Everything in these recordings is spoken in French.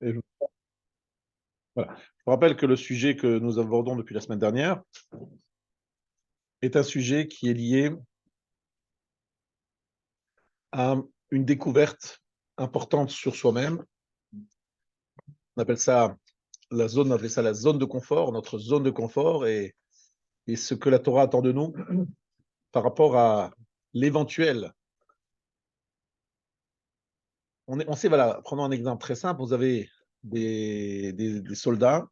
Et voilà. Je vous rappelle que le sujet que nous abordons depuis la semaine dernière est un sujet qui est lié à une découverte importante sur soi-même. On appelle ça la zone de confort, notre zone de confort et ce que la Torah attend de nous par rapport à l'éventuel. On sait, voilà, prenons un exemple très simple, vous avez des soldats,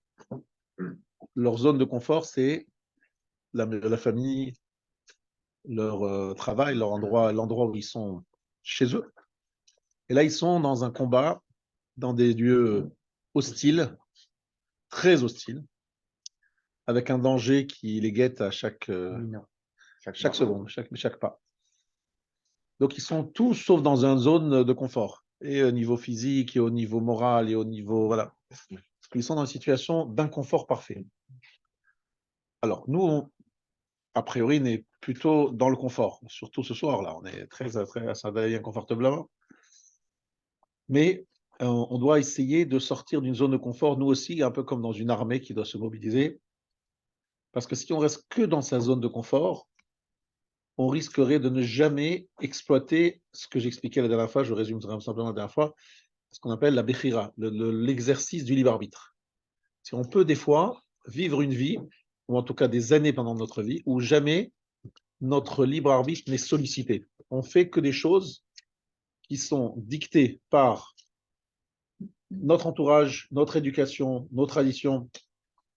leur zone de confort, c'est la famille, leur travail, l'endroit où ils sont chez eux. Et là, ils sont dans un combat, dans des lieux hostiles, très hostiles, avec un danger qui les guette à chaque seconde, chaque pas. Donc, ils sont tous sauf dans une zone de confort, et au niveau physique, et au niveau moral, et au niveau. Voilà. Ils sont dans une situation d'inconfort parfait. Alors, nous, a priori, on est plutôt dans le confort, surtout ce soir-là. On est très ça va bien confortablement. Mais on doit essayer de sortir d'une zone de confort, nous aussi, un peu comme dans une armée qui doit se mobiliser. Parce que si on reste que dans sa zone de confort, on risquerait de ne jamais exploiter ce que j'expliquais la dernière fois, je résume simplement la dernière fois, ce qu'on appelle la bechira, l'exercice du libre arbitre. Si on peut des fois vivre une vie, ou en tout cas des années pendant notre vie, où jamais notre libre arbitre n'est sollicité. On fait que des choses qui sont dictées par notre entourage, notre éducation, nos traditions,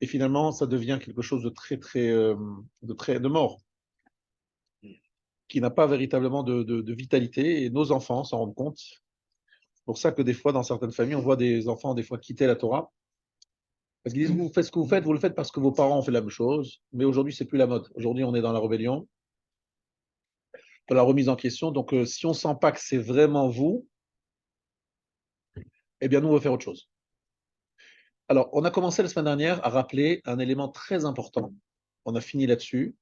et finalement, ça devient quelque chose de de mort, qui n'a pas véritablement de vitalité, et nos enfants s'en rendent compte. C'est pour ça que des fois, dans certaines familles, on voit des enfants des fois quitter la Torah, parce qu'ils disent, vous faites ce que vous le faites parce que vos parents ont fait la même chose, mais aujourd'hui, c'est plus la mode. Aujourd'hui, on est dans la rébellion, dans la remise en question. Donc, si on sent pas que c'est vraiment vous, eh bien, nous, on va faire autre chose. Alors, on a commencé la semaine dernière à rappeler un élément très important. On a fini là-dessus,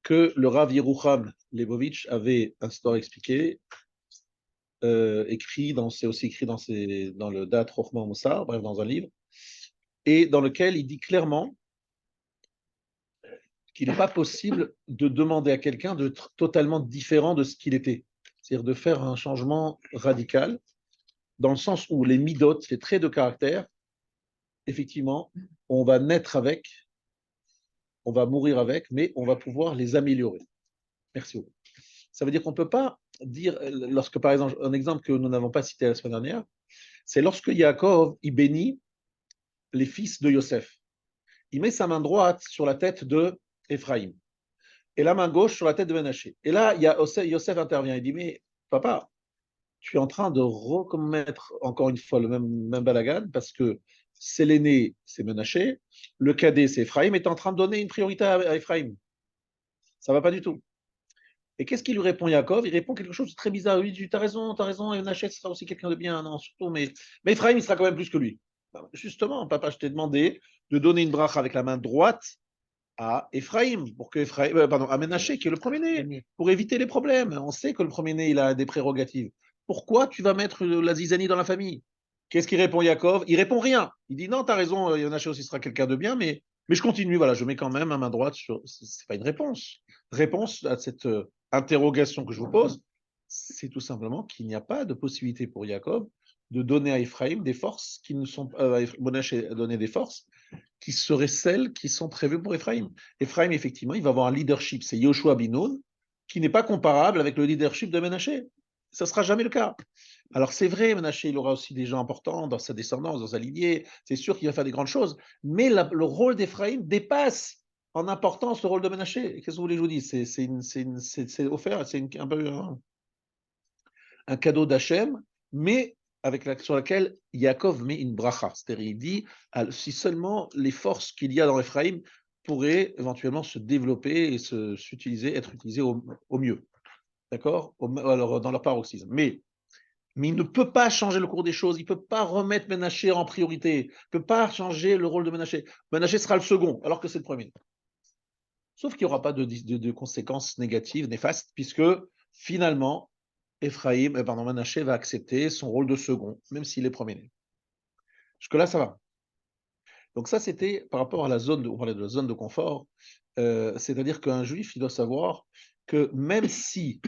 que le Rav Yerucham Lebovitch avait expliqué, c'est aussi écrit dans le Dat Rochma Moussar, bref, dans un livre, et dans lequel il dit clairement qu'il n'est pas possible de demander à quelqu'un d'être totalement différent de ce qu'il était. C'est-à-dire de faire un changement radical, dans le sens où les midot, les traits de caractère, effectivement, on va naître avec, on va mourir avec, mais on va pouvoir les améliorer. Merci beaucoup. Ça veut dire qu'on ne peut pas dire, lorsque par exemple, un exemple que nous n'avons pas cité la semaine dernière, c'est lorsque Yaakov, il bénit les fils de Yosef. Il met sa main droite sur la tête de Éphraïm et la main gauche sur la tête de Ménaché. Et là, Yosef intervient. Il dit, mais papa, tu es en train de recommettre encore une fois le même balagan parce que c'est l'aîné, c'est Ménaché, le cadet, c'est Éphraïm, et tu es en train de donner une priorité à Éphraïm. Ça ne va pas du tout. Et qu'est-ce qu'il lui répond, Yaakov? Il répond quelque chose de très bizarre. Il dit, t'as raison, et Menachet sera aussi quelqu'un de bien, non, surtout, mais Ephraim, il sera quand même plus que lui. Justement, papa, je t'ai demandé de donner une bracha avec la main droite à Ephraim, à Menachet, qui est le premier-né, pour éviter les problèmes. On sait que le premier-né, il a des prérogatives. Pourquoi tu vas mettre la zizanie dans la famille? Qu'est-ce qu'il répond, Yaakov? Il répond rien. Il dit, non, t'as raison, Menachet aussi sera quelqu'un de bien, mais je continue, voilà, je mets quand même à main droite sur. C'est pas une réponse. Réponse à cette interrogation que je vous pose, c'est tout simplement qu'il n'y a pas de possibilité pour Jacob de donner à Ephraim des forces qui ne sont à donner des forces qui seraient celles qui sont prévues pour Ephraim. Ephraim, effectivement, il va avoir un leadership, c'est Yoshua Binoun, qui n'est pas comparable avec le leadership de Ménaché. Ça ne sera jamais le cas. Alors c'est vrai, Ménaché, il aura aussi des gens importants dans sa descendance, dans sa lignée, c'est sûr qu'il va faire des grandes choses, mais le rôle d'Ephraim dépasse en importance le rôle de Ménaché. Qu'est-ce que vous voulez que je vous dise? C'est offert, c'est un peu un cadeau d'Hachem, mais sur laquelle Yaakov met une bracha. C'est-à-dire, il dit si seulement les forces qu'il y a dans Ephraim pourraient éventuellement se développer et être utilisées au mieux. D'accord? Alors, dans leur paroxysme. Mais il ne peut pas changer le cours des choses, il ne peut pas remettre Ménaché en priorité, il ne peut pas changer le rôle de Ménaché. Ménaché sera le second, alors que c'est le premier. Sauf qu'il n'y aura pas de conséquences négatives, néfastes, puisque finalement, Ménaché va accepter son rôle de second, même s'il est premier-né. Jusque-là, ça va. Donc ça, c'était par rapport à la zone, on parlait de la zone de confort, c'est-à-dire qu'un juif, il doit savoir que même si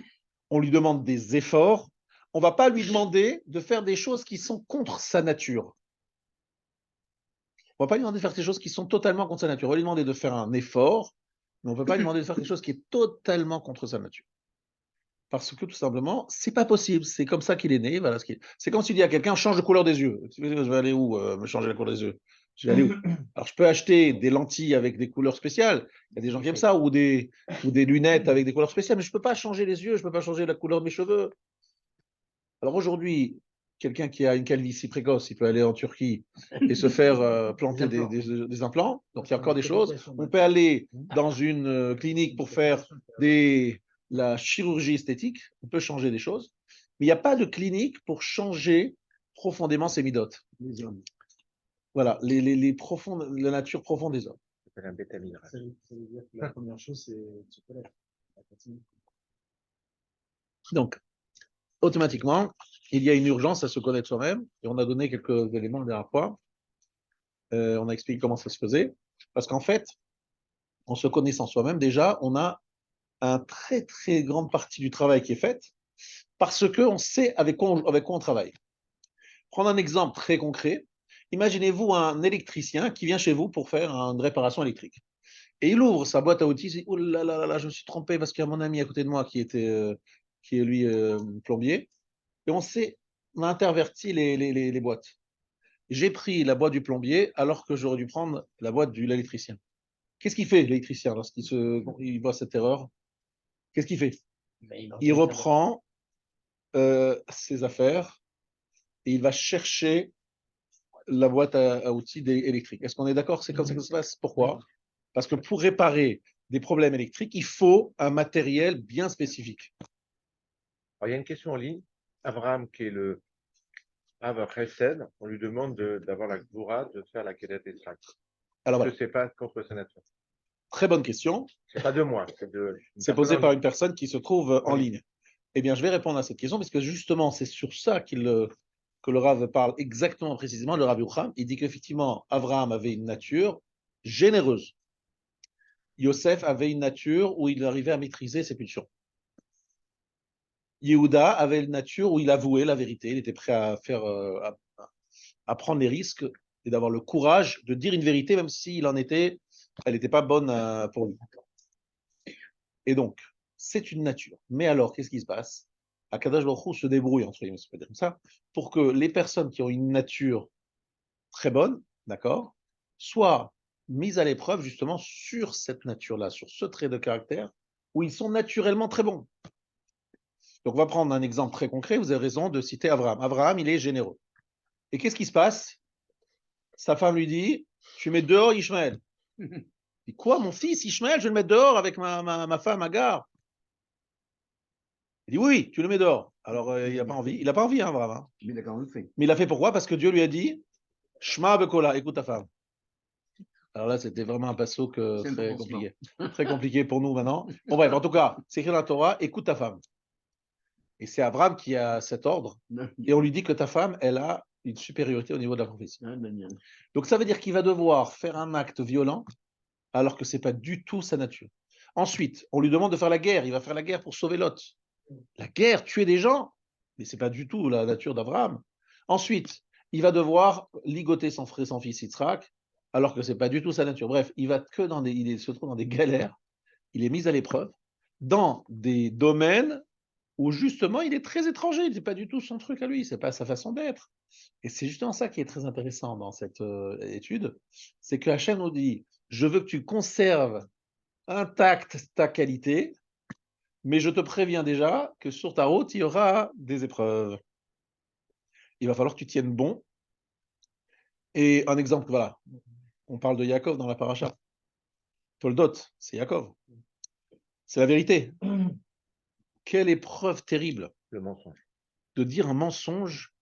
on lui demande des efforts, on ne va pas lui demander de faire des choses qui sont contre sa nature. On ne va pas lui demander de faire des choses qui sont totalement contre sa nature. On va lui demander de faire un effort, mais on ne peut pas lui demander de faire quelque chose qui est totalement contre sa nature. Parce que tout simplement, c'est pas possible. C'est comme ça qu'il est né. Voilà c'est comme si tu dis à quelqu'un change de couleur des yeux. Je vais aller où me changer la couleur des yeux? Je vais aller où? Alors je peux acheter des lentilles avec des couleurs spéciales. Il y a des gens qui aiment ça, ou des lunettes avec des couleurs spéciales, mais je peux pas changer les yeux, je peux pas changer la couleur de mes cheveux. Alors aujourd'hui, quelqu'un qui a une calvitie précoce, il peut aller en Turquie et se faire planter des implants. Donc il y a encore des choses. On peut aller dans une clinique pour faire la chirurgie esthétique. On peut changer des choses. Mais il n'y a pas de clinique pour changer profondément ses midotes. Voilà, la nature profonde des hommes. Ça veut dire que la première chose, c'est de se connaître. Donc, automatiquement, il y a une urgence à se connaître soi-même. Et on a donné quelques éléments la dernière fois. On a expliqué comment ça se faisait. Parce qu'en fait, en se connaissant soi-même, déjà, on a une très, très grande partie du travail qui est faite parce qu'on sait avec quoi on travaille. Prendre un exemple très concret. Imaginez-vous un électricien qui vient chez vous pour faire une réparation électrique. Et il ouvre sa boîte à outils, il dit « Oh là là là, je me suis trompé parce qu'il y a mon ami à côté de moi qui est lui plombier. » Et on a interverti les boîtes. J'ai pris la boîte du plombier alors que j'aurais dû prendre la boîte de l'électricien. Qu'est-ce qu'il fait, l'électricien, il voit cette erreur? Qu'est-ce qu'il fait? Il reprend ses affaires et il va chercher la boîte à outils électrique. Est-ce qu'on est d'accord? C'est comme ça que ça se passe. Pourquoi? Parce que pour réparer des problèmes électriques, il faut un matériel bien spécifique. Alors, il y a une question en ligne. Abraham, qui est le Rav Chesed, on lui demande d'avoir la Gvoura, de faire la Kedat Yitzhak. Alors Je voilà, ne sais pas contre sa nature. très bonne question. C'est pas de moi, C'est posé par une personne qui se trouve en ligne. Eh bien, je vais répondre à cette question parce que justement, c'est sur ça que le Rav parle exactement précisément, le Rav Yocham. Il dit qu'effectivement, Abraham avait une nature généreuse. Yosef avait une nature où il arrivait à maîtriser ses pulsions. Yehuda avait une nature où il avouait la vérité, il était prêt à prendre les risques et d'avoir le courage de dire une vérité, même si elle n'était pas bonne pour lui. Et donc, c'est une nature. Mais alors, qu'est-ce qui se passe? Akadosh Baruch Hu se débrouille, entre guillemets, dire comme ça, pour que les personnes qui ont une nature très bonne, d'accord, soient mises à l'épreuve justement sur cette nature-là, sur ce trait de caractère, où ils sont naturellement très bons. Donc, on va prendre un exemple très concret. Vous avez raison de citer Abraham. Abraham, il est généreux. Et qu'est-ce qui se passe? Sa femme lui dit, tu mets dehors Ishmaël. Il dit, quoi, mon fils Ishmaël, je vais le mettre dehors avec ma femme Agar? Il dit, oui, tu le mets dehors. Alors, il n'a pas envie. Il n'a pas envie, hein, Abraham. Hein. Mais il a fait pourquoi? Parce que Dieu lui a dit, Shema Bekola, écoute ta femme. Alors là, c'était vraiment un passo très compliqué. Très compliqué pour nous maintenant. Bon, bref, en tout cas, c'est écrit dans la Torah, écoute ta femme. Et c'est Abraham qui a cet ordre. Et on lui dit que ta femme, elle a une supériorité au niveau de la prophétie. Donc ça veut dire qu'il va devoir faire un acte violent alors que ce n'est pas du tout sa nature. Ensuite, on lui demande de faire la guerre. Il va faire la guerre pour sauver Lot. La guerre, tuer des gens, mais ce n'est pas du tout la nature d'Abraham. Ensuite, il va devoir ligoter son frère, son fils Yitzhak, alors que ce n'est pas du tout sa nature. Bref, il se trouve dans des galères, il est mis à l'épreuve, dans des domaines où justement il est très étranger, ce n'est pas du tout son truc à lui, ce n'est pas sa façon d'être. Et c'est justement ça qui est très intéressant dans cette étude, c'est que Hachem nous dit, je veux que tu conserves intacte ta qualité, mais je te préviens déjà que sur ta route, il y aura des épreuves. Il va falloir que tu tiennes bon. Et un exemple, voilà, on parle de Yaakov dans la paracha. Toldot, c'est Yaakov. C'est la vérité. Quelle épreuve terrible. Le mensonge. De dire un mensonge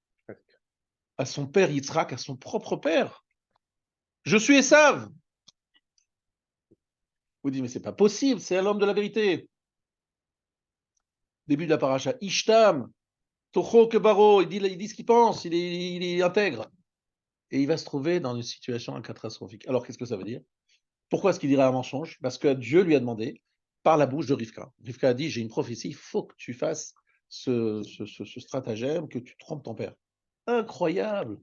à son père Yitzhak, à son propre père. Je suis Esav. Vous dites, mais c'est pas possible, c'est l'homme de la vérité. Début de la paracha. Ishtam, Tocho Kebaro, il dit ce qu'il pense, il est intègre. et il va se trouver dans une situation catastrophique. Alors, qu'est-ce que ça veut dire? Pourquoi est-ce qu'il dirait un mensonge? Parce que Dieu lui a demandé, par la bouche de Rivka. Rivka a dit, j'ai une prophétie, il faut que tu fasses ce stratagème, que tu trompes ton père. Incroyable!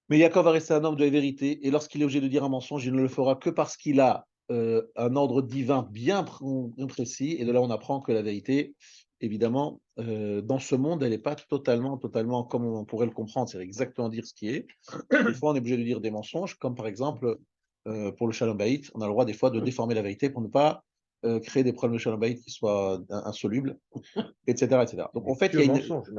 Mais Yaakov va rester un homme de la vérité, et lorsqu'il est obligé de dire un mensonge, il ne le fera que parce qu'il a un ordre divin bien précis, et de là on apprend que la vérité, évidemment, dans ce monde, elle n'est pas totalement comme on pourrait le comprendre, c'est exactement dire ce qui est. Des fois, on est obligé de dire des mensonges, comme par exemple, pour le Shalom Bayit, on a le droit des fois de déformer la vérité pour ne pas créer des problèmes de Shalom Bayit qui soient insolubles, etc., etc. Donc en fait, il y a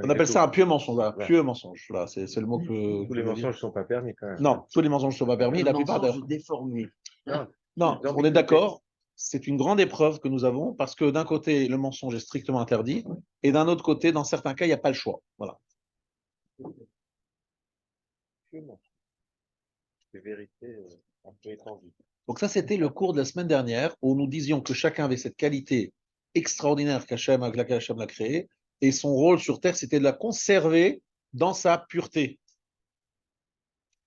on appelle ça un pieux mensonge, voilà, pieux mensonge, voilà, c'est le mot que tous les mensonges ne sont pas permis quand même. non, tous les mensonges ne sont pas permis. La plupart mensonge déformé. Non, on est d'accord. C'est une grande épreuve que nous avons parce que d'un côté, le mensonge est strictement interdit et d'un autre côté, dans certains cas, il n'y a pas le choix. Voilà. Des vérités un peu étendues. Donc ça, c'était le cours de la semaine dernière où nous disions que chacun avait cette qualité extraordinaire avec laquelle Hachem l'a créé et son rôle sur Terre, c'était de la conserver dans sa pureté.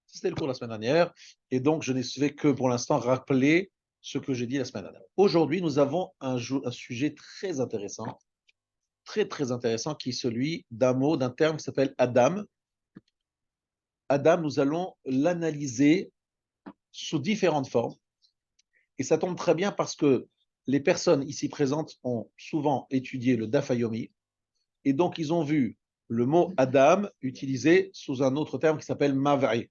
C'était le cours de la semaine dernière et donc je n'ai fait que pour l'instant rappeler ce que j'ai dit la semaine dernière. Aujourd'hui, nous avons un sujet très intéressant, qui est celui d'un terme qui s'appelle Adam. Adam, nous allons l'analyser sous différentes formes. Et ça tombe très bien parce que les personnes ici présentes ont souvent étudié le Daf Yomi, et donc ils ont vu le mot Adam utilisé sous un autre terme qui s'appelle Mav'e.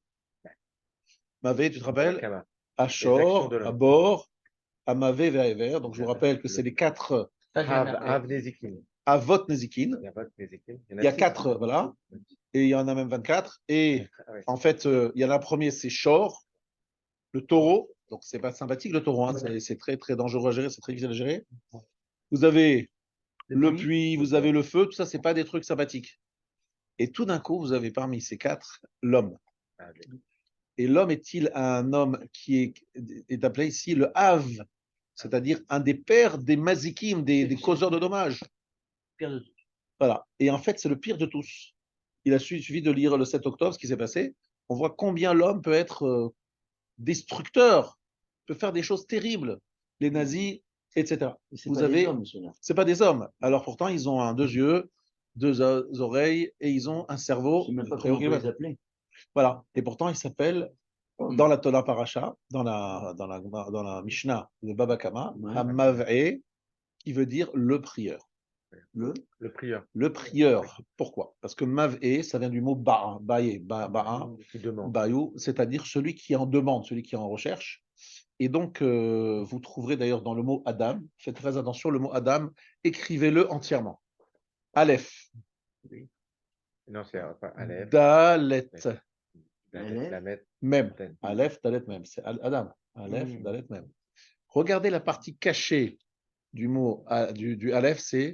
Mav'e, tu te rappelles? Ashor, Abor, Amavé, Ve'ever. Donc, je vous rappelle que c'est les 4 Avot Nezikin. Il y a 4, voilà. Et il y en a même 24. Et en fait, il y en a un premier, c'est Shor, le taureau. Donc, c'est pas sympathique, le taureau. Hein. C'est très, très dangereux à gérer. C'est très difficile à gérer. Vous avez le puits, vous avez le feu. Tout ça, c'est pas des trucs sympathiques. Et tout d'un coup, vous avez parmi ces 4 l'homme. Et l'homme est-il un homme qui est appelé ici le Hav, c'est-à-dire un des pères des mazikim, des causeurs de dommages. Voilà. Et en fait, c'est le pire de tous. Il a suffi de lire le 7 octobre, ce qui s'est passé. On voit combien l'homme peut être destructeur, peut faire des choses terribles. Les nazis, etc. C'est pas des hommes. Alors pourtant, ils ont 2 yeux, 2 oreilles et ils ont un cerveau. Je ne sais même pas comment on peut les appeler. Voilà. Et pourtant, ils s'appellent dans la Torah Parasha, dans la Mishnah de Baba Kama, Mav'e, qui veut dire le prieur. Le prieur. Le prieur. Pourquoi? Parce que Mav'e, ça vient du mot ba'a, bayou, c'est-à-dire celui qui en demande, celui qui est en recherche. Et donc, vous trouverez d'ailleurs dans le mot Adam, faites très attention, le mot Adam, écrivez-le entièrement. Aleph. Oui. Non, c'est pas Aleph. Dalet. Même. Aleph, Dalet, même. C'est Adam. Aleph, Dalet, même. Regardez la partie cachée du mot du Aleph, c'est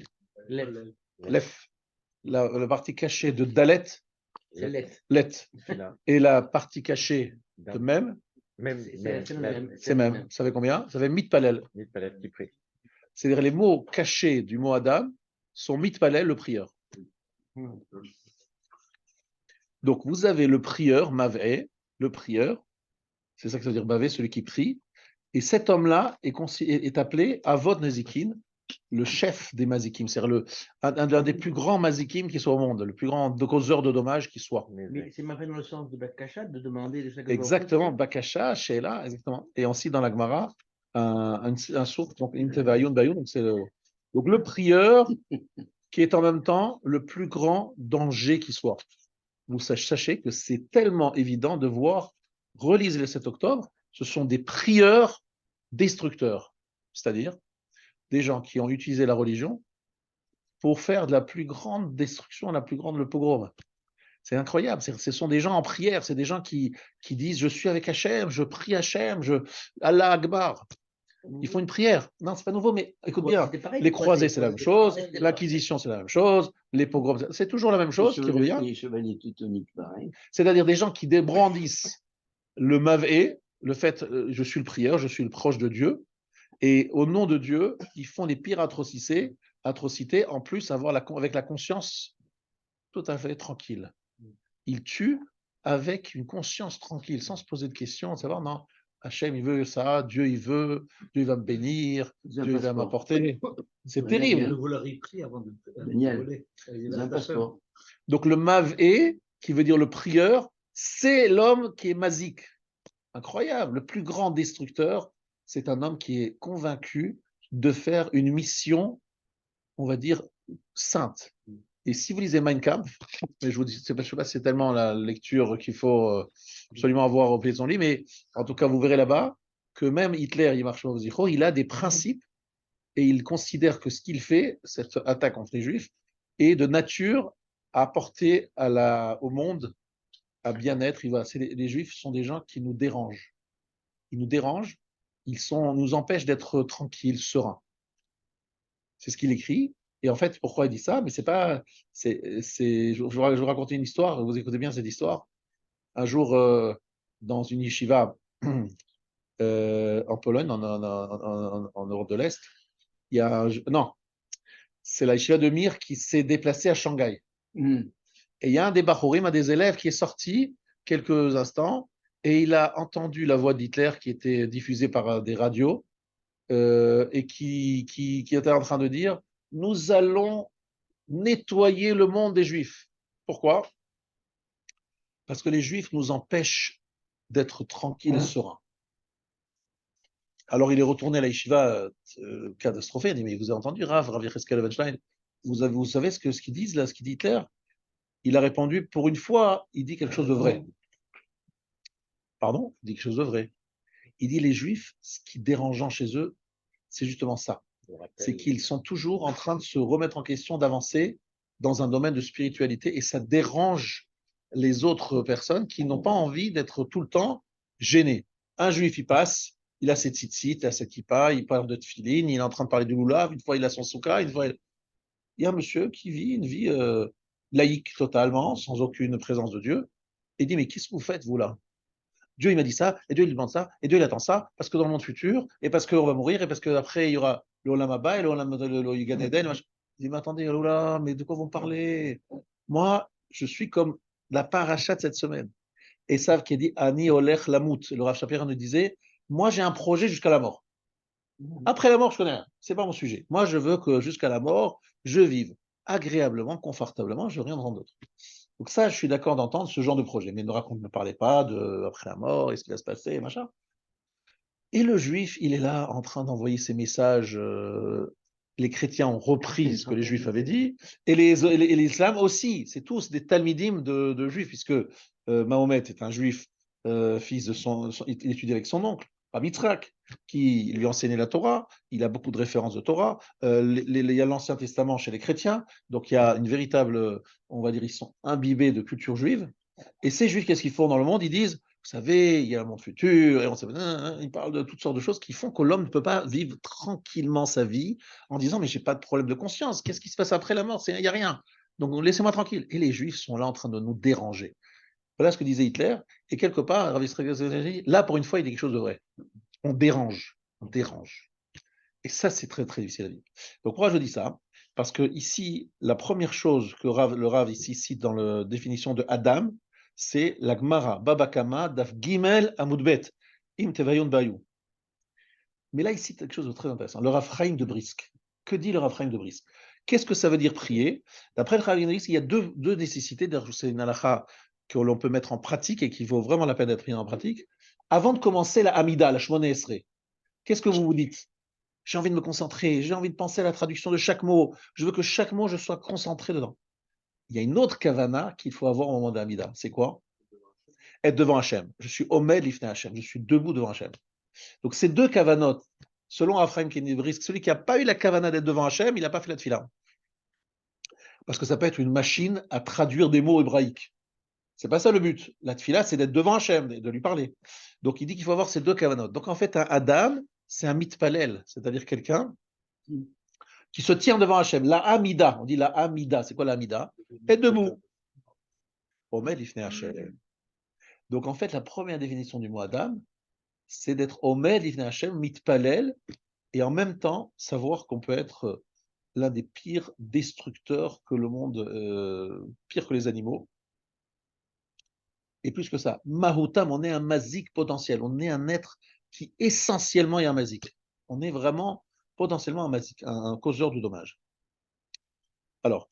Lef. La partie cachée de Dalet, c'est Let. Et la partie cachée de même, c'est même. Ça fait combien? Ça fait Mitpalel. Mitpalel qui prie. C'est-à-dire les mots cachés du mot Adam sont Mitpalel, le prieur. Donc vous avez le prieur, Mav'e, le prieur, c'est ça que ça veut dire Mav'e, celui qui prie, et cet homme-là est appelé Avot Nezikin, le chef des Mazikim, c'est-à-dire un des plus grands Mazikim qui soit au monde, le plus grand causeur de dommages qui soit. Mais c'est Mav'e dans le sens de Bakasha, de demander de chaque Exactement, Bakasha, Sheila, exactement. Et aussi dans la Gemara, un sourd, donc Intevayoun Bayoun, donc le prieur qui est en même temps le plus grand danger qui soit. Vous sachez que c'est tellement évident de voir, relisez le 7 octobre, ce sont des prieurs destructeurs, c'est-à-dire des gens qui ont utilisé la religion pour faire de la plus grande destruction, le pogrom. C'est incroyable, ce sont des gens en prière, c'est des gens qui disent « je suis avec Hachem, je prie Hachem, Allah Akbar ». Ils font une prière. Non, c'est pas nouveau, mais écoute bien, les croisés, c'est la même chose, l'Inquisition, c'est la même chose, les pogroms, c'est toujours la même chose qui revient. Les chevaliers teutoniques, pareil. C'est-à-dire des gens qui débrandissent le Mav'e, le fait, je suis le prieur, je suis le proche de Dieu, et au nom de Dieu, ils font les pires atrocités, en plus avec la conscience tout à fait tranquille. Ils tuent avec une conscience tranquille, sans se poser de questions, savoir, non, Hachem, il veut ça, Dieu, il veut, Dieu, il va me bénir, Ils ont un Dieu, il va passeport. m'apporter. C'est Daniel, terrible. Vous l'aurez pris avant de Daniel, voler. ils ont un passeport. Donc le Mavé, qui veut dire le prieur, c'est l'homme qui est mazik. Incroyable. Le plus grand destructeur, c'est un homme qui est convaincu de faire une mission, on va dire, sainte. Et si vous lisez Mein Kampf, mais je vous dis, je sais pas si c'est tellement la lecture qu'il faut absolument avoir au pied de son lit, mais en tout cas, vous verrez là-bas que même Hitler, il a des principes et il considère que ce qu'il fait, cette attaque contre les Juifs, est de nature à apporter au monde à bien-être. Les Juifs sont des gens qui nous dérangent. Ils nous dérangent, nous empêchent d'être tranquilles, sereins. C'est ce qu'il écrit. Et en fait, pourquoi il dit ça? Mais c'est pas. Je vous raconter une histoire, vous écoutez bien cette histoire. Un jour, dans une yeshiva en Pologne, en Europe de l'Est, il y a non, c'est la yeshiva de Mir qui s'est déplacée à Shanghai. Et il y a un des Bachorim, un des élèves qui est sorti quelques instants et il a entendu la voix d'Hitler qui était diffusée par des radios et qui était en train de dire « Nous allons nettoyer le monde des Juifs ». Pourquoi? Parce que les Juifs nous empêchent d'être tranquilles et sereins. Alors il est retourné à la yeshiva catastrophé, il a dit « Mais vous avez entendu Rav Yecheskel Evenstein, vous savez ce qu'ils disent là, ce qu'il dit Hitler ?» Il a répondu, pour une fois, il dit quelque chose de vrai. Pardon? Il dit quelque chose de vrai. Il dit, les Juifs, ce qui est dérangeant chez eux, c'est justement ça. C'est qu'ils sont toujours en train de se remettre en question, d'avancer dans un domaine de spiritualité, et ça dérange les autres personnes qui n'ont pas envie d'être tout le temps gênées. Un Juif, il passe, il a ses tzitzit, il a sa kippa, il parle de tefilin, il est en train de parler du loulav, une fois il a son souka, une fois il y a un monsieur qui vit une vie laïque totalement, sans aucune présence de Dieu, et dit, mais qu'est-ce que vous faites, vous, là? Dieu, il m'a dit ça, et Dieu, il demande ça, et Dieu, il attend ça, parce que dans le monde futur, et parce qu'on va mourir, et parce qu'après, il y aura le Olam Haba, et le Gan Eden. Il dit, mais attendez, oh là, mais de quoi vous parlez? Moi, je suis comme la paracha de cette semaine. Et savent qui dit, Ani Olech Lamut. Le Rav Shapira nous disait, moi, j'ai un projet jusqu'à la mort. Après la mort, je connais rien. C'est pas mon sujet. Moi, je veux que jusqu'à la mort, je vive agréablement, confortablement. Je veux rien de d'autre. Donc ça, je suis d'accord d'entendre ce genre de projet. Mais ne parlez pas de après la mort et ce qui va se passer, machin. Et le juif, il est là en train d'envoyer ses messages. Les chrétiens ont repris ce que les juifs avaient dit, et l'islam aussi. C'est tous des talmidim de juifs, puisque Mahomet est un juif, fils de il étudie avec son oncle, Rabbi Yitzhak, qui lui enseignait la Torah. Il a beaucoup de références de Torah. Il y a l'Ancien Testament chez les chrétiens, donc il y a une véritable, on va dire, ils sont imbibés de culture juive. Et ces juifs, qu'est-ce qu'ils font dans le monde? Ils disent, vous savez, il y a un monde futur, et ils parlent de toutes sortes de choses qui font que l'homme ne peut pas vivre tranquillement sa vie en disant, mais j'ai pas de problème de conscience, qu'est-ce qui se passe après la mort? Il n'y a rien. Donc laissez-moi tranquille. Et les Juifs sont là en train de nous déranger. Voilà ce que disait Hitler. Et quelque part, là, pour une fois, il dit quelque chose de vrai. On dérange. On dérange. Et ça, c'est très, très difficile à dire. Donc pourquoi je dis ça? Parce que ici, la première chose que le Rav ici cite dans la définition de Adam, c'est la Gemara, Babakama, Daf Gimel Amudbet, Im Tevayun Bayou. Mais là, il cite quelque chose de très intéressant, le Rav Chaim de Brisk. Que dit le Rav Chaim de Brisk? Qu'est-ce que ça veut dire prier? D'après le Rav de Brisk, il y a deux nécessités, c'est une halakha que l'on peut mettre en pratique et qui vaut vraiment la peine d'être pris en pratique. Avant de commencer la Hamida, la Shmona Esrei, qu'est-ce que vous vous dites? J'ai envie de me concentrer, j'ai envie de penser à la traduction de chaque mot, je veux que chaque mot, je sois concentré dedans. Il y a une autre kavana qu'il faut avoir au moment de l'Amida. C'est quoi? Être devant Hachem. Je suis Omed Lifnei Hachem. Je suis debout devant Hachem. Donc ces deux kavanotes, selon Ephraim Kenibris, celui qui n'a pas eu la kavana d'être devant Hachem, il n'a pas fait la tefila. Parce que ça peut être une machine à traduire des mots hébraïques. C'est pas ça le but. La tefila, c'est d'être devant Hachem, de lui parler. Donc il dit qu'il faut avoir ces deux kavanotes. Donc en fait, un Adam, c'est un mitpalel, c'est-à-dire quelqu'un qui se tient devant Hachem. La Hamida, on dit la Hamida. C'est quoi la Hamida? Être debout. Omed Lifnei Hachem. Donc en fait, la première définition du mot Adam, c'est d'être Omed Lifnei Hachem, mitpalel, et en même temps savoir qu'on peut être l'un des pires destructeurs que le monde, pire que les animaux. Et plus que ça, Mahutam, on est un mazik potentiel. On est un être qui essentiellement est un mazik. On est vraiment potentiellement un mazik, un causeur de dommages. Alors,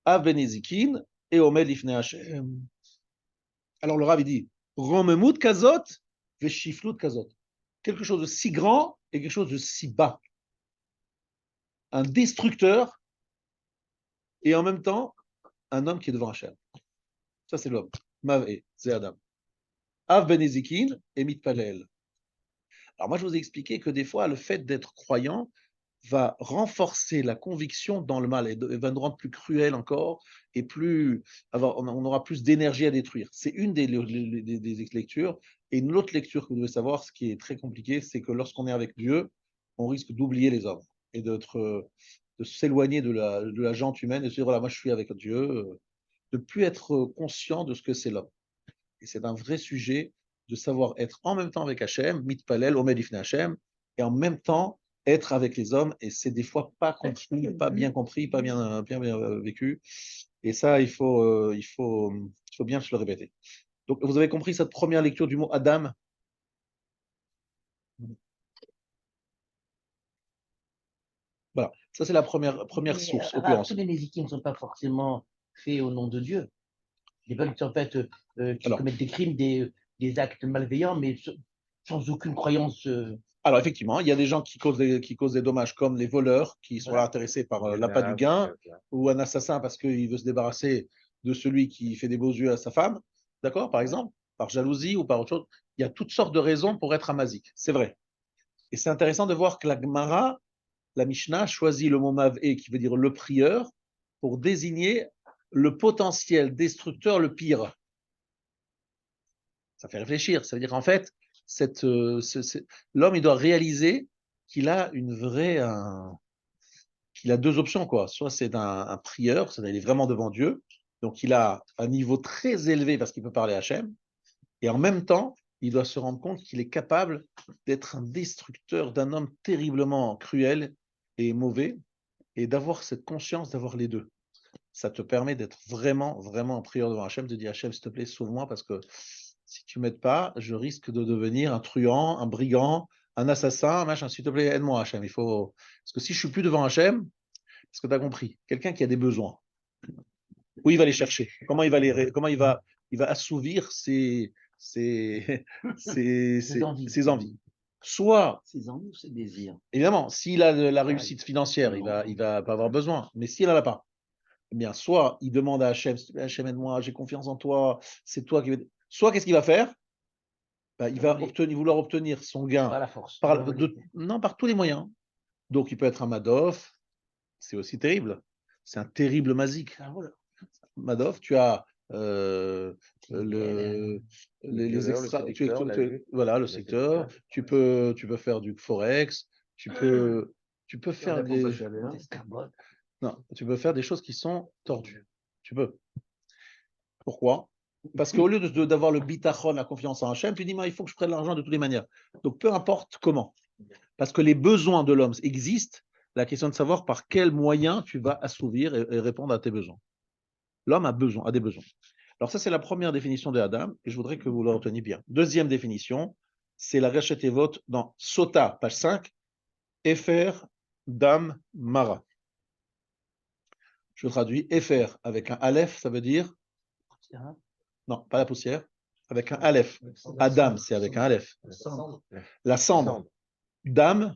Av Benezikin et Omed Lifnei Hashem. Alors le Rav il dit Romemut kazot veshiflut kazot. Quelque chose de si grand et quelque chose de si bas. Un destructeur et en même temps un homme qui est devant Hachem. Ça c'est l'homme. Mavé, c'est Adam. Av Benezikin et Mitpalel. Alors moi je vous ai expliqué que des fois le fait d'être croyant va renforcer la conviction dans le mal et va nous rendre plus cruel encore et plus, on aura plus d'énergie à détruire. C'est une des lectures. Et une autre lecture que vous devez savoir, ce qui est très compliqué, c'est que lorsqu'on est avec Dieu, on risque d'oublier les hommes et de s'éloigner de la gente humaine et de se dire, voilà, moi je suis avec Dieu, de plus être conscient de ce que c'est l'homme. Et c'est un vrai sujet de savoir être en même temps avec Hachem, mitpalel, omed ifnei Hachem, et en même temps être avec les hommes. Et c'est des fois pas compris, pas bien compris, pas bien vécu. Et ça, il faut bien se le répéter. Donc, vous avez compris cette première lecture du mot Adam? Voilà, ça c'est la première source, occurrence. Tous les Nézikim ne sont pas forcément faits au nom de Dieu. Les gens qui, en fait, qui commettent des crimes, des actes malveillants, mais sans aucune croyance. Alors effectivement, il y a des gens qui causent des dommages, comme les voleurs qui sont là intéressés par l'appât du gain, ou un assassin parce qu'il veut se débarrasser de celui qui fait des beaux yeux à sa femme, d'accord, par exemple, par jalousie ou par autre chose. Il y a toutes sortes de raisons pour être amazique, c'est vrai. Et c'est intéressant de voir que la Gemara, la Mishnah, choisit le mot mavé, qui veut dire le prieur, pour désigner le potentiel destructeur le pire. Ça fait réfléchir. Ça veut dire qu'en fait, l'homme, il doit réaliser qu'il a qu'il a deux options, quoi. Soit c'est un prieur, c'est-à-dire il est vraiment devant Dieu, donc il a un niveau très élevé parce qu'il peut parler à Hachem, et en même temps, il doit se rendre compte qu'il est capable d'être un destructeur d'un homme terriblement cruel et mauvais, et d'avoir cette conscience d'avoir les deux. Ça te permet d'être vraiment, vraiment un prieur devant Hachem, de dire Hachem, s'il te plaît, sauve-moi, parce que si tu ne m'aides pas, je risque de devenir un truand, un brigand, un assassin, machin. S'il te plaît, aide-moi, Hachem. Parce que si je suis plus devant Hachem, parce que tu as compris, quelqu'un qui a des besoins, où il va les chercher? Comment il va assouvir ses envies? Soit, Ses envies ou ses désirs? évidemment, s'il a de la réussite financière, il va pas avoir besoin. Mais s'il n'en a pas, eh bien, soit il demande à Hachem, Hachem, aide-moi, j'ai confiance en toi, c'est toi qui. Soit qu'est-ce qu'il va faire? Il va vouloir obtenir son gain Par la force. par tous les moyens. Donc, il peut être un Madoff, c'est aussi terrible. C'est un terrible mazik. Madoff, tu as les extra, voilà, le secteur. Tu peux faire du forex. Tu peux faire tu peux faire des choses qui sont tordues. Tu peux. Pourquoi? Parce qu'au lieu d'avoir le bitachon, la confiance en Hachem, tu dis, il faut que je prenne l'argent de toutes les manières. Donc, peu importe comment. Parce que les besoins de l'homme existent, la question de savoir par quels moyens tu vas assouvir et répondre à tes besoins. L'homme a des besoins. Alors ça, c'est la première définition de Adam, et je voudrais que vous la reteniez bien. Deuxième définition, c'est la Reshet Evot dans Sota, page 5, Efer, Dam, Mara. Je traduis, Efer avec un Aleph, ça veut dire... Non, pas la poussière, avec un Aleph. Adam, c'est avec un Aleph. La cendre. Dam,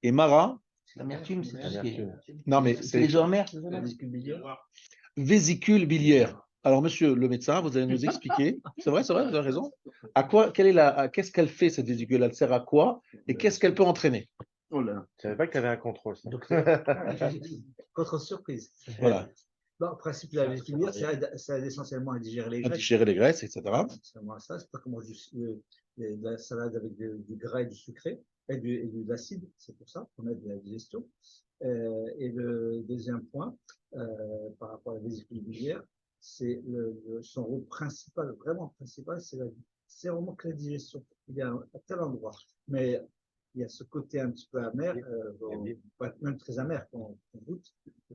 et Mara. L'amertume, c'est tout ce qui est. Non, mais c'est les eaux amères, vésicule biliaire. Alors, monsieur le médecin, vous allez nous expliquer, c'est vrai, vous avez raison, qu'est-ce qu'elle fait, cette vésicule? Elle sert à quoi? Et qu'est-ce qu'elle peut entraîner? Je ne savais pas que tu avais un contrôle. Ça. Contre surprise. Voilà. Bon, en principe, la vésicule biliaire, ça aide essentiellement à digérer les graisses. À digérer les graisses, etc. C'est vraiment ça, c'est pas comme de la salade avec du gras et du sucré, et de l'acide, c'est pour ça qu'on a de la digestion. Et le deuxième point, par rapport à la vésicule biliaire, c'est son rôle principal, vraiment principal, c'est vraiment que la digestion. Il y a à tel endroit. Mais il y a ce côté un petit peu amer, même très amer, qu'on goûte,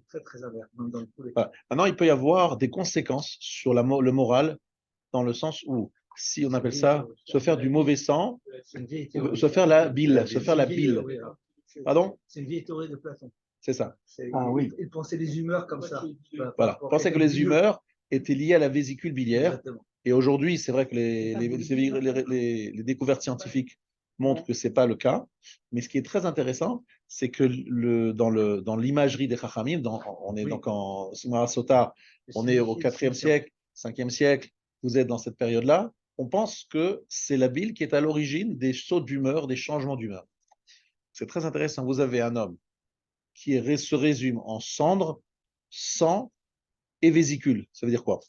très très amer, même dans tous les cas. Voilà. Maintenant, il peut y avoir des conséquences sur le moral, dans le sens où, si on appelle ça se faire du mauvais sang, C'est une vieille théorie. se faire la bile, se faire la C'est une vieille bile. théorie, hein. Pardon? C'est une vieille théorie de Platon. C'est ça. Ah oui. Il pensait les humeurs comme ça. Voilà. On pensait que les humeurs étaient liées à la vésicule biliaire. Exactement. Et aujourd'hui, c'est vrai que les découvertes scientifiques montrent que ce n'est pas le cas. Mais ce qui est très intéressant, c'est que dans l'imagerie des Chachamim, on est Oui. donc en Simara Sota, on est au 4e siècle, 5e siècle, vous êtes dans cette période-là, on pense que c'est la bile qui est à l'origine des sauts d'humeur, des changements d'humeur. C'est très intéressant. Vous avez un homme qui se résume en cendre, sang et vésicule. Ça veut dire quoi?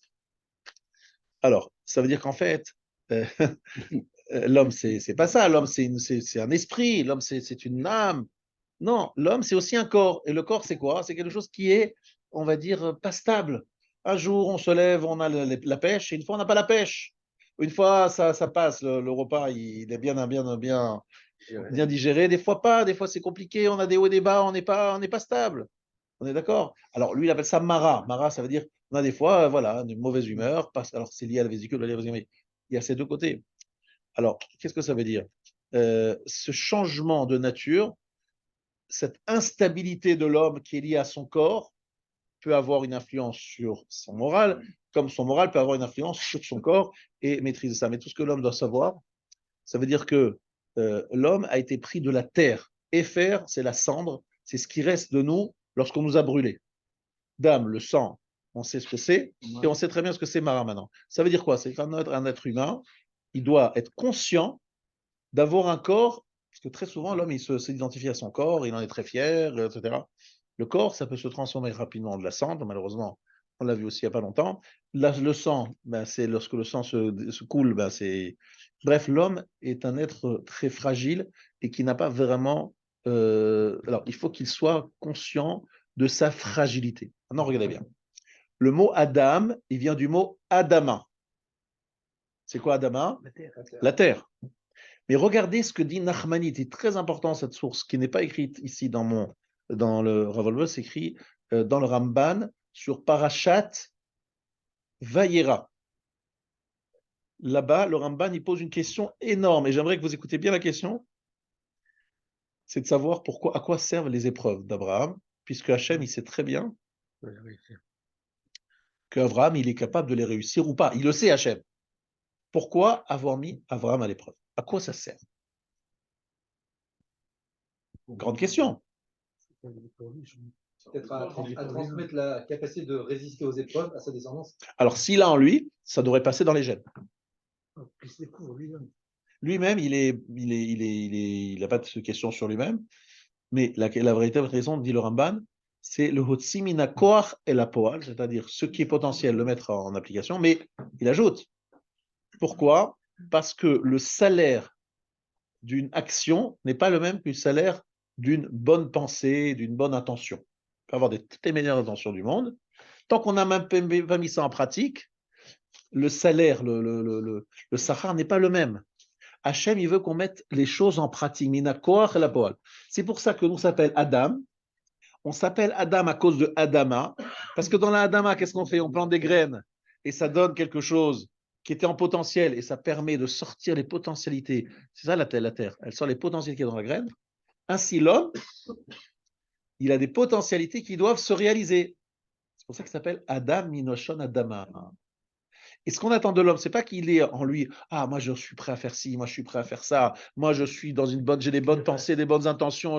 Alors, ça veut dire qu'en fait, l'homme, c'est pas ça. L'homme, c'est un esprit. L'homme, c'est une âme. Non, l'homme, c'est aussi un corps. Et le corps, c'est quoi? C'est quelque chose qui est, on va dire, pas stable. Un jour, on se lève, on a la pêche, et une fois, on n'a pas la pêche. Une fois, ça passe, le repas, il est bien digéré. Des fois, pas. Des fois, c'est compliqué. On a des hauts et des bas. On n'est pas stable. On est d'accord? Alors, lui, il appelle ça mara. Mara, ça veut dire, on a des fois, voilà, une mauvaise humeur. Alors, c'est lié à la vésicule. Il y a ces deux côtés. Alors, qu'est-ce que ça veut dire? Ce changement de nature, cette instabilité de l'homme qui est liée à son corps peut avoir une influence sur son moral, comme son moral peut avoir une influence sur son corps et maîtriser ça. Mais tout ce que l'homme doit savoir, ça veut dire que l'homme a été pris de la terre. Éfer, c'est la cendre, c'est ce qui reste de nous lorsqu'on nous a brûlés. Dame, le sang, on sait ce que c'est, et on sait très bien ce que c'est Mara maintenant. Ça veut dire quoi? C'est qu'un être humain, il doit être conscient d'avoir un corps, parce que très souvent, l'homme, il s'identifie à son corps, il en est très fier, etc. Le corps, ça peut se transformer rapidement en de la cendre, malheureusement. On l'a vu aussi il n'y a pas longtemps. Là, le sang, c'est lorsque le sang se coule, c'est... Bref, l'homme est un être très fragile et qui n'a pas vraiment... Alors, il faut qu'il soit conscient de sa fragilité. Maintenant, regardez bien. Le mot Adam, il vient du mot Adama. C'est quoi Adama? La terre. Mais regardez ce que dit Nachmanit, c'est très important cette source, qui n'est pas écrite ici dans le Rav, c'est écrit dans le Ramban sur Parashat Vayera. Là-bas, le Ramban, il pose une question énorme, et j'aimerais que vous écoutez bien la question. C'est de savoir à quoi servent les épreuves d'Abraham, puisque Hachem, il sait très bien qu'Abraham, il est capable de les réussir ou pas. Il le sait, Hachem. Pourquoi avoir mis Abraham à l'épreuve? À quoi ça sert? Grande question. Peut-être à transmettre la capacité de résister aux épreuves à sa descendance. Alors, s'il a en lui, ça devrait passer dans les gènes. Il se découvre lui-même. Lui-même, il n'a pas de question sur lui-même, mais la véritable raison, dit le Ramban, c'est le Hotsimina Koach et la Poal, c'est-à-dire ce qui est potentiel, le mettre en application, mais il ajoute. Pourquoi? Parce que le salaire d'une action n'est pas le même que le salaire d'une bonne pensée, d'une bonne intention. On peut avoir toutes les meilleures intentions du monde. Tant qu'on n'a même pas mis ça en pratique, le salaire, le sahar n'est pas le même. Hachem, il veut qu'on mette les choses en pratique. C'est pour ça que nous s'appelle Adam. On s'appelle Adam à cause de Adama. Parce que dans la Adama, qu'est-ce qu'on fait? On plante des graines et ça donne quelque chose qui était en potentiel et ça permet de sortir les potentialités. C'est ça la terre. Elle sort les potentialités dans la graine. Ainsi, l'homme, il a des potentialités qui doivent se réaliser. C'est pour ça qu'il s'appelle Adam Minoshon Adama. Et ce qu'on attend de l'homme, c'est pas qu'il ait en lui, ah, moi je suis prêt à faire ci, moi je suis prêt à faire ça, moi je suis j'ai des bonnes pensées, des bonnes intentions,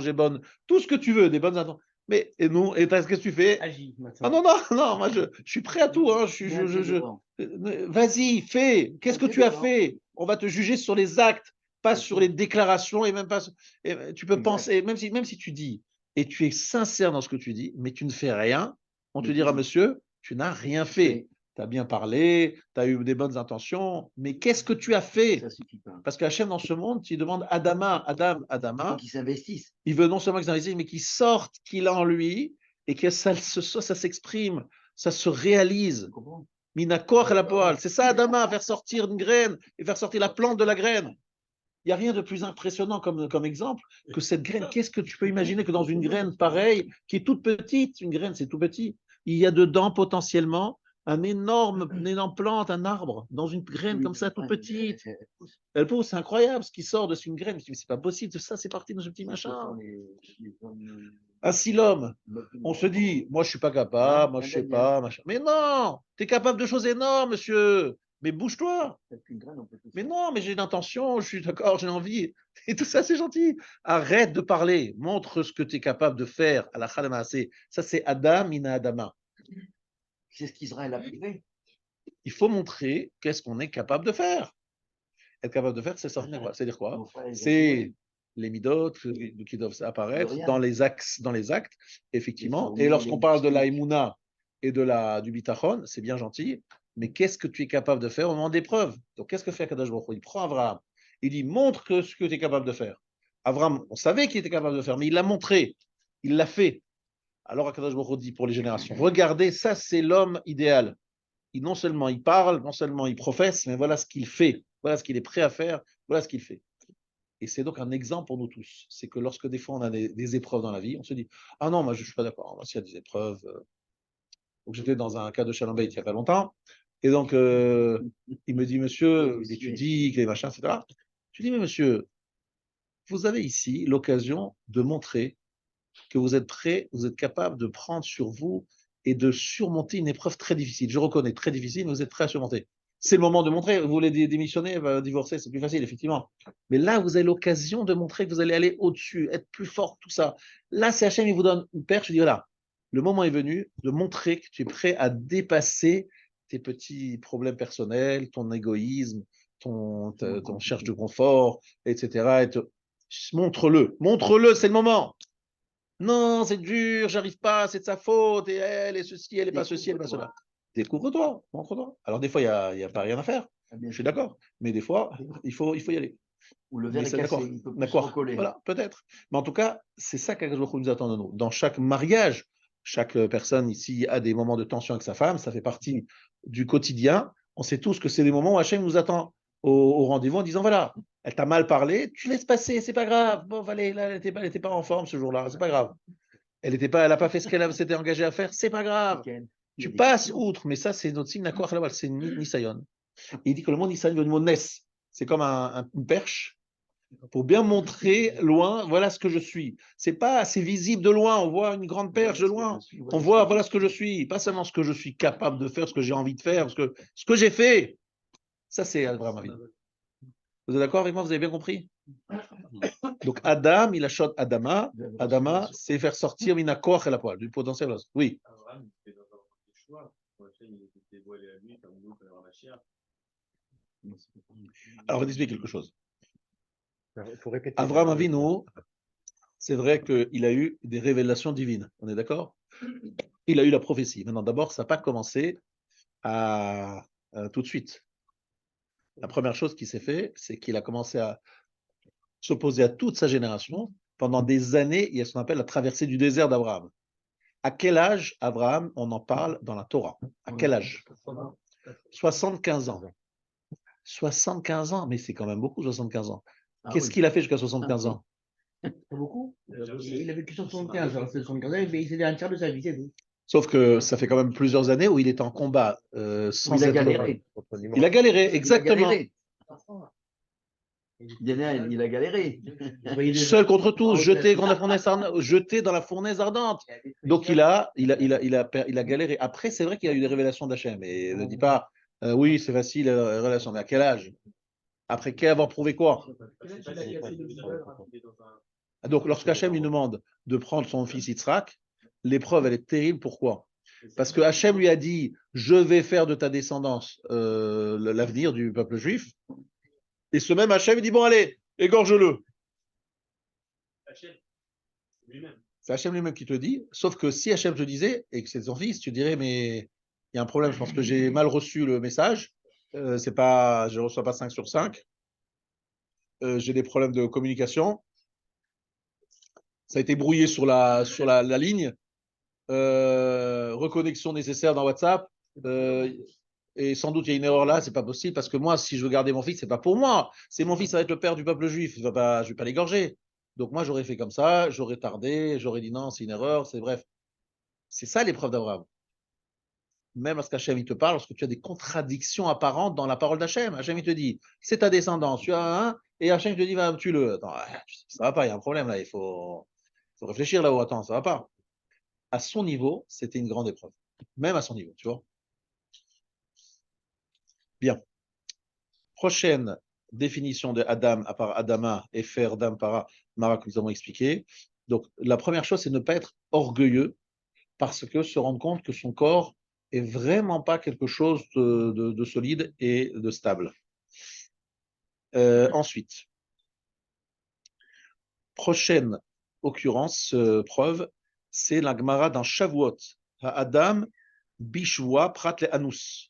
tout ce que tu veux, des bonnes intentions. Mais et nous, qu'est-ce que tu fais? Agis Ah maintenant. non, moi je suis prêt à tout. Hein, vas-y, fais. Qu'est-ce que tu as fait? On va te juger sur les actes, pas sur les déclarations et même pas. Tu peux penser, même si tu dis et tu es sincère dans ce que tu dis, mais tu ne fais rien, on te dira, monsieur, tu n'as rien fait. Tu as bien parlé, tu as eu des bonnes intentions, mais qu'est-ce que tu as fait? Ça suffit pas. Parce qu'Hachem, dans ce monde, il demande Adama. Il faut qu'ils s'investissent. Il veut non seulement qu'ils s'investissent, mais qu'ils sortent qu'il a en lui et que ça s'exprime, ça se réalise. Minakor la poal. C'est ça, Adama, faire sortir une graine et faire sortir la plante de la graine. Il n'y a rien de plus impressionnant comme exemple que cette graine. Qu'est-ce que tu peux imaginer que dans une graine pareille, qui est toute petite, une graine c'est tout petit, il y a dedans potentiellement une énorme plante, un arbre, dans une graine comme ça, toute petite. Elle pousse, c'est incroyable ce qui sort de une graine. Mais c'est pas possible, ça c'est parti dans ce petit machin. Ainsi l'homme, on se dit, moi je suis pas capable, moi je sais pas, machin. Mais non, tu es capable de choses énormes, monsieur. Mais bouge-toi. Mais non, mais j'ai l'intention, je suis d'accord, j'ai envie. Et tout ça, c'est gentil. Arrête de parler. Montre ce que tu es capable de faire à la Khalamassé. Ça, c'est Adam ina Adama. C'est ce qu'Israël a privé. Il faut montrer qu'est-ce qu'on est capable de faire. Être capable de faire, c'est sortir quoi? C'est-à-dire quoi? C'est les midot qui doivent apparaître dans les actes, effectivement. Et lorsqu'on parle de la Emouna et du bitachon, c'est bien gentil, mais qu'est-ce que tu es capable de faire au moment d'épreuve? Donc, qu'est-ce que fait Akadosh Baruch Hu? Il prend Abraham, il dit montre ce que tu es capable de faire. Abraham, on savait qu'il était capable de faire, mais il l'a montré, il l'a fait. Alors Akadosh Baruch Hu dit pour les générations, regardez, ça c'est l'homme idéal. Non seulement il parle, non seulement il professe, mais voilà ce qu'il fait, voilà ce qu'il est prêt à faire, voilà ce qu'il fait. Et c'est donc un exemple pour nous tous. C'est que lorsque des fois on a des épreuves dans la vie, on se dit ah non, moi je ne suis pas d'accord. S'il y a des épreuves. Donc j'étais dans un cas de Shalom Bayit il n'y a pas longtemps. Et donc il me dit monsieur, il étudie, les machins, etc. Je lui dis mais monsieur, vous avez ici l'occasion de montrer que vous êtes prêt, vous êtes capable de prendre sur vous et de surmonter une épreuve très difficile. Je reconnais, très difficile, mais vous êtes prêt à surmonter. C'est le moment de montrer. Vous voulez démissionner, divorcer, c'est plus facile, effectivement. Mais là, vous avez l'occasion de montrer que vous allez aller au-dessus, être plus fort, tout ça. Là, c'est Hachem, il vous donne une perche. Je dis voilà, le moment est venu de montrer que tu es prêt à dépasser tes petits problèmes personnels, ton égoïsme, ton cherche de confort, etc. Montre-le, c'est le moment. Non, c'est dur, j'arrive pas, c'est de sa faute, et elle est ceci, elle est pas ceci, elle est pas cela. Découvre-toi, montre-toi. Alors des fois, il y a pas rien à faire, je suis d'accord, mais des fois, il faut y aller. Ou le verre est cassé, il peut plus se recoller. Voilà, peut-être. Mais en tout cas, c'est ça qu'Akadosh nous attend de nous. Dans chaque mariage, chaque personne ici a des moments de tension avec sa femme, ça fait partie du quotidien. On sait tous que c'est des moments où Hachem nous attend au rendez-vous en disant voilà, elle t'a mal parlé, tu laisses passer, c'est pas grave. Bon, allez, là, elle était pas en forme ce jour-là, c'est pas grave. Elle n'a pas fait ce qu'elle s'était engagée à faire, c'est pas grave. Tu passes outre, mais ça, c'est notre signe d'accord, c'est Nisayon. Il dit que le mot Nisayon vient du mot Nes. C'est comme une perche pour bien montrer loin, voilà ce que je suis. C'est pas assez visible de loin, on voit une grande perche de loin. On voit, voilà ce que je suis, pas seulement ce que je suis capable de faire, ce que j'ai envie de faire, ce que j'ai fait. Ça, c'est Abraham Avinu. Vous êtes d'accord avec moi? Vous avez bien compris? Donc Adam, il achète Adama. Adama, c'est faire sortir Minakoach et la poêle, du potentiel. Oui. Alors, on va expliquer quelque chose. Abraham Avinu, c'est vrai qu'il a eu des révélations divines. On est d'accord? Il a eu la prophétie. Maintenant, d'abord, ça n'a pas commencé tout de suite. La première chose qui s'est fait, c'est qu'il a commencé à s'opposer à toute sa génération. Pendant des années, il y a ce qu'on appelle la traversée du désert d'Abraham. À quel âge, Abraham, on en parle dans la Torah? À quel âge? 75 ans. 75 ans, mais c'est quand même beaucoup, 75 ans. Qu'est-ce qu'il a fait jusqu'à 75 ans? Pas beaucoup. Il a vécu 75 ans, 75 ans, mais il s'est un tiers de sa vie, c'est tout. Sauf que ça fait quand même plusieurs années où il est en combat sans il a être... galéré. Il a galéré, exactement. Il a galéré. Seul contre tous, jeté dans la fournaise ardente. Donc il a galéré. Après, c'est vrai qu'il a eu des révélations d'Hachem. Et ne dit pas, oui, c'est facile, révélation. Mais à quel âge? Après avoir prouvé quoi? Donc lorsque Hachem lui demande de prendre son fils Yitzhak, l'épreuve, elle est terrible. Pourquoi? Parce que Hachem lui a dit, je vais faire de ta descendance l'avenir du peuple juif. Et ce même Hachem, il dit, bon, allez, égorge-le. C'est Hachem lui-même qui te le dit. Sauf que si Hachem te disait, et que c'est son fils, tu dirais, mais il y a un problème, je pense que j'ai mal reçu le message. Je ne reçois pas 5 sur 5. J'ai des problèmes de communication. Ça a été brouillé sur la ligne. Reconnexion nécessaire dans WhatsApp. Et sans doute, il y a une erreur là, c'est pas possible, parce que moi, si je veux garder mon fils, c'est pas pour moi. C'est mon fils, ça va être le père du peuple juif. Je vais pas l'égorger. Donc moi, j'aurais fait comme ça, j'aurais tardé, j'aurais dit non, c'est une erreur, c'est bref. C'est ça l'épreuve d'Abraham. Même lorsqu'Hachem il te parle, lorsque tu as des contradictions apparentes dans la parole d'Hachem. Hachem il te dit, c'est ta descendance, tu as un, et Hachem te dit, va, tue-le. Attends, ça va pas, il y a un problème là, faut réfléchir là-haut, attends, ça va pas. À son niveau, c'était une grande épreuve. Même à son niveau, tu vois. Bien. Prochaine définition de Adam, à part Adama et faire Dam para Mara, que nous avons expliqué. Donc, la première chose, c'est ne pas être orgueilleux parce que se rendre compte que son corps est vraiment pas quelque chose de solide et de stable. Ensuite, prochaine occurrence, preuve, c'est la Gemara d'un Shavuot. Adam Bishwa Prat le Anus.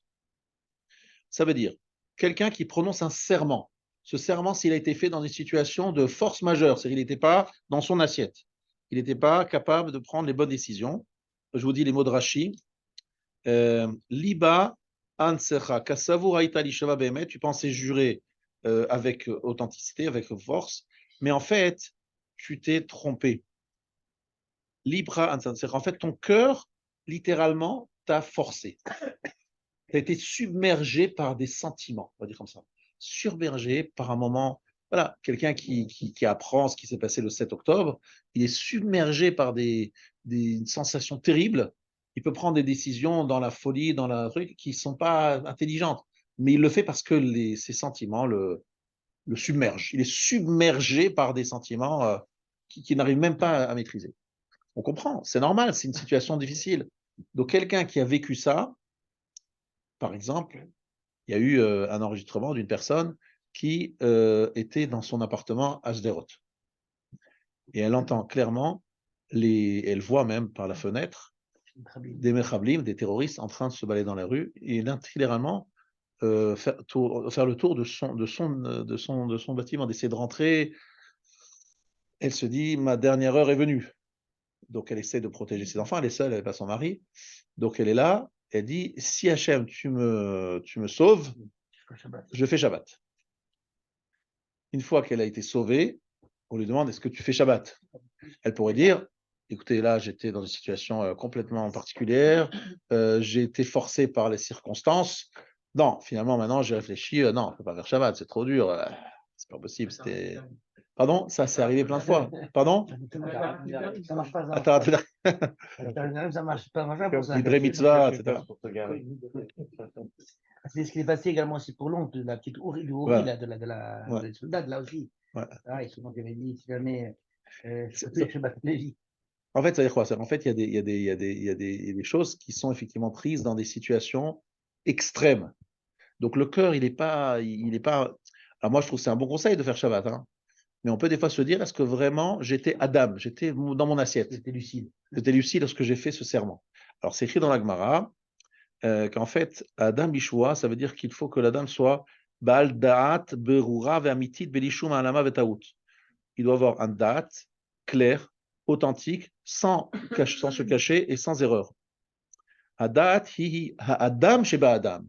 Ça veut dire quelqu'un qui prononce un serment. Ce serment, s'il a été fait dans une situation de force majeure, c'est-à-dire qu'il n'était pas dans son assiette, il n'était pas capable de prendre les bonnes décisions. Je vous dis les mots de Rashi. Liba ansecha kasavur haïta lishava behemet. Tu pensais jurer avec authenticité, avec force, mais en fait, tu t'es trompé. Libra ansecha. En fait, ton cœur, littéralement, t'a forcé. Tu as été submergé par des sentiments, on va dire comme ça. Submergé par un moment. Voilà, quelqu'un qui apprend ce qui s'est passé le 7 octobre, il est submergé par des sensations terribles. Il peut prendre des décisions dans la folie, dans la truc, qui ne sont pas intelligentes. Mais il le fait parce que ses sentiments le submergent. Il est submergé par des sentiments qu'il n'arrive même pas à maîtriser. On comprend, c'est normal, c'est une situation difficile. Donc quelqu'un qui a vécu ça, par exemple, il y a eu un enregistrement d'une personne qui était dans son appartement à Sderot. Et elle entend clairement, elle voit même par la fenêtre des mechablim, des terroristes en train de se balader dans la rue, et littéralement faire le tour de son bâtiment, d'essayer de rentrer. Elle se dit, ma dernière heure est venue. Donc elle essaie de protéger ses enfants, elle est seule, elle n'est pas son mari. Donc elle est là, elle dit, si Hachem, tu me sauves, je fais Shabbat. Une fois qu'elle a été sauvée, on lui demande, est-ce que tu fais Shabbat? Elle pourrait dire, écoutez, là, j'étais dans une situation complètement particulière, j'ai été forcé par les circonstances. Non, finalement, maintenant, j'ai réfléchi, non, on ne peut pas faire Shabbat, c'est trop dur, c'est pas possible. Pardon, ça s'est arrivé plein de fois. Pardon? Ça marche pas. Attends, Ça marche pas pour ça. Libre mitzvah, etc. C'est ce qui est passé également aussi pour l'oncle, la petite Ouri, du Ouri, là, des soldats, là aussi. Ouais. Ah, ils sont avait dit, si jamais je batte Lévi. En fait, ça veut dire quoi? En fait, il y a des choses qui sont effectivement prises dans des situations extrêmes. Donc le cœur, il n'est pas. Alors moi, je trouve que c'est un bon conseil de faire Shabbat. Hein. Mais on peut des fois se dire, est-ce que vraiment j'étais Adam, j'étais dans mon assiette? J'étais lucide. J'étais lucide lorsque j'ai fait ce serment. Alors c'est écrit dans la Gemara qu'en fait, Adam Bishua, ça veut dire qu'il faut que l'Adam soit Baal Da'at Berura Ve'amitit Belishum Alama Vetaout. Il doit avoir un Da'at clair, authentique, sans se cacher et sans erreur. Da'at hihi Adam Sheba Adam.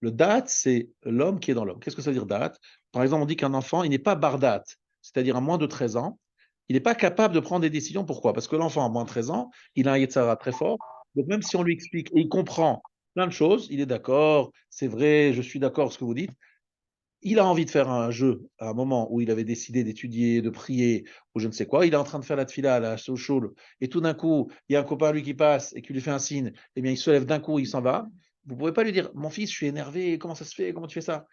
Le Da'at, c'est l'homme qui est dans l'homme. Qu'est-ce que ça veut dire Da'at? Par exemple, on dit qu'un enfant, il n'est pas Bardat, c'est-à-dire à moins de 13 ans, il n'est pas capable de prendre des décisions. Pourquoi? Parce que l'enfant, à moins de 13 ans, il a un Yetzara très fort. Donc, même si on lui explique et il comprend plein de choses, il est d'accord, c'est vrai, je suis d'accord avec ce que vous dites. Il a envie de faire un jeu à un moment où il avait décidé d'étudier, de prier, ou je ne sais quoi. Il est en train de faire la tfila, la shul, et tout d'un coup, il y a un copain à lui qui passe et qui lui fait un signe. Eh bien, il se lève d'un coup, il s'en va. Vous ne pouvez pas lui dire, mon fils, je suis énervé, comment ça se fait, comment tu fais ça?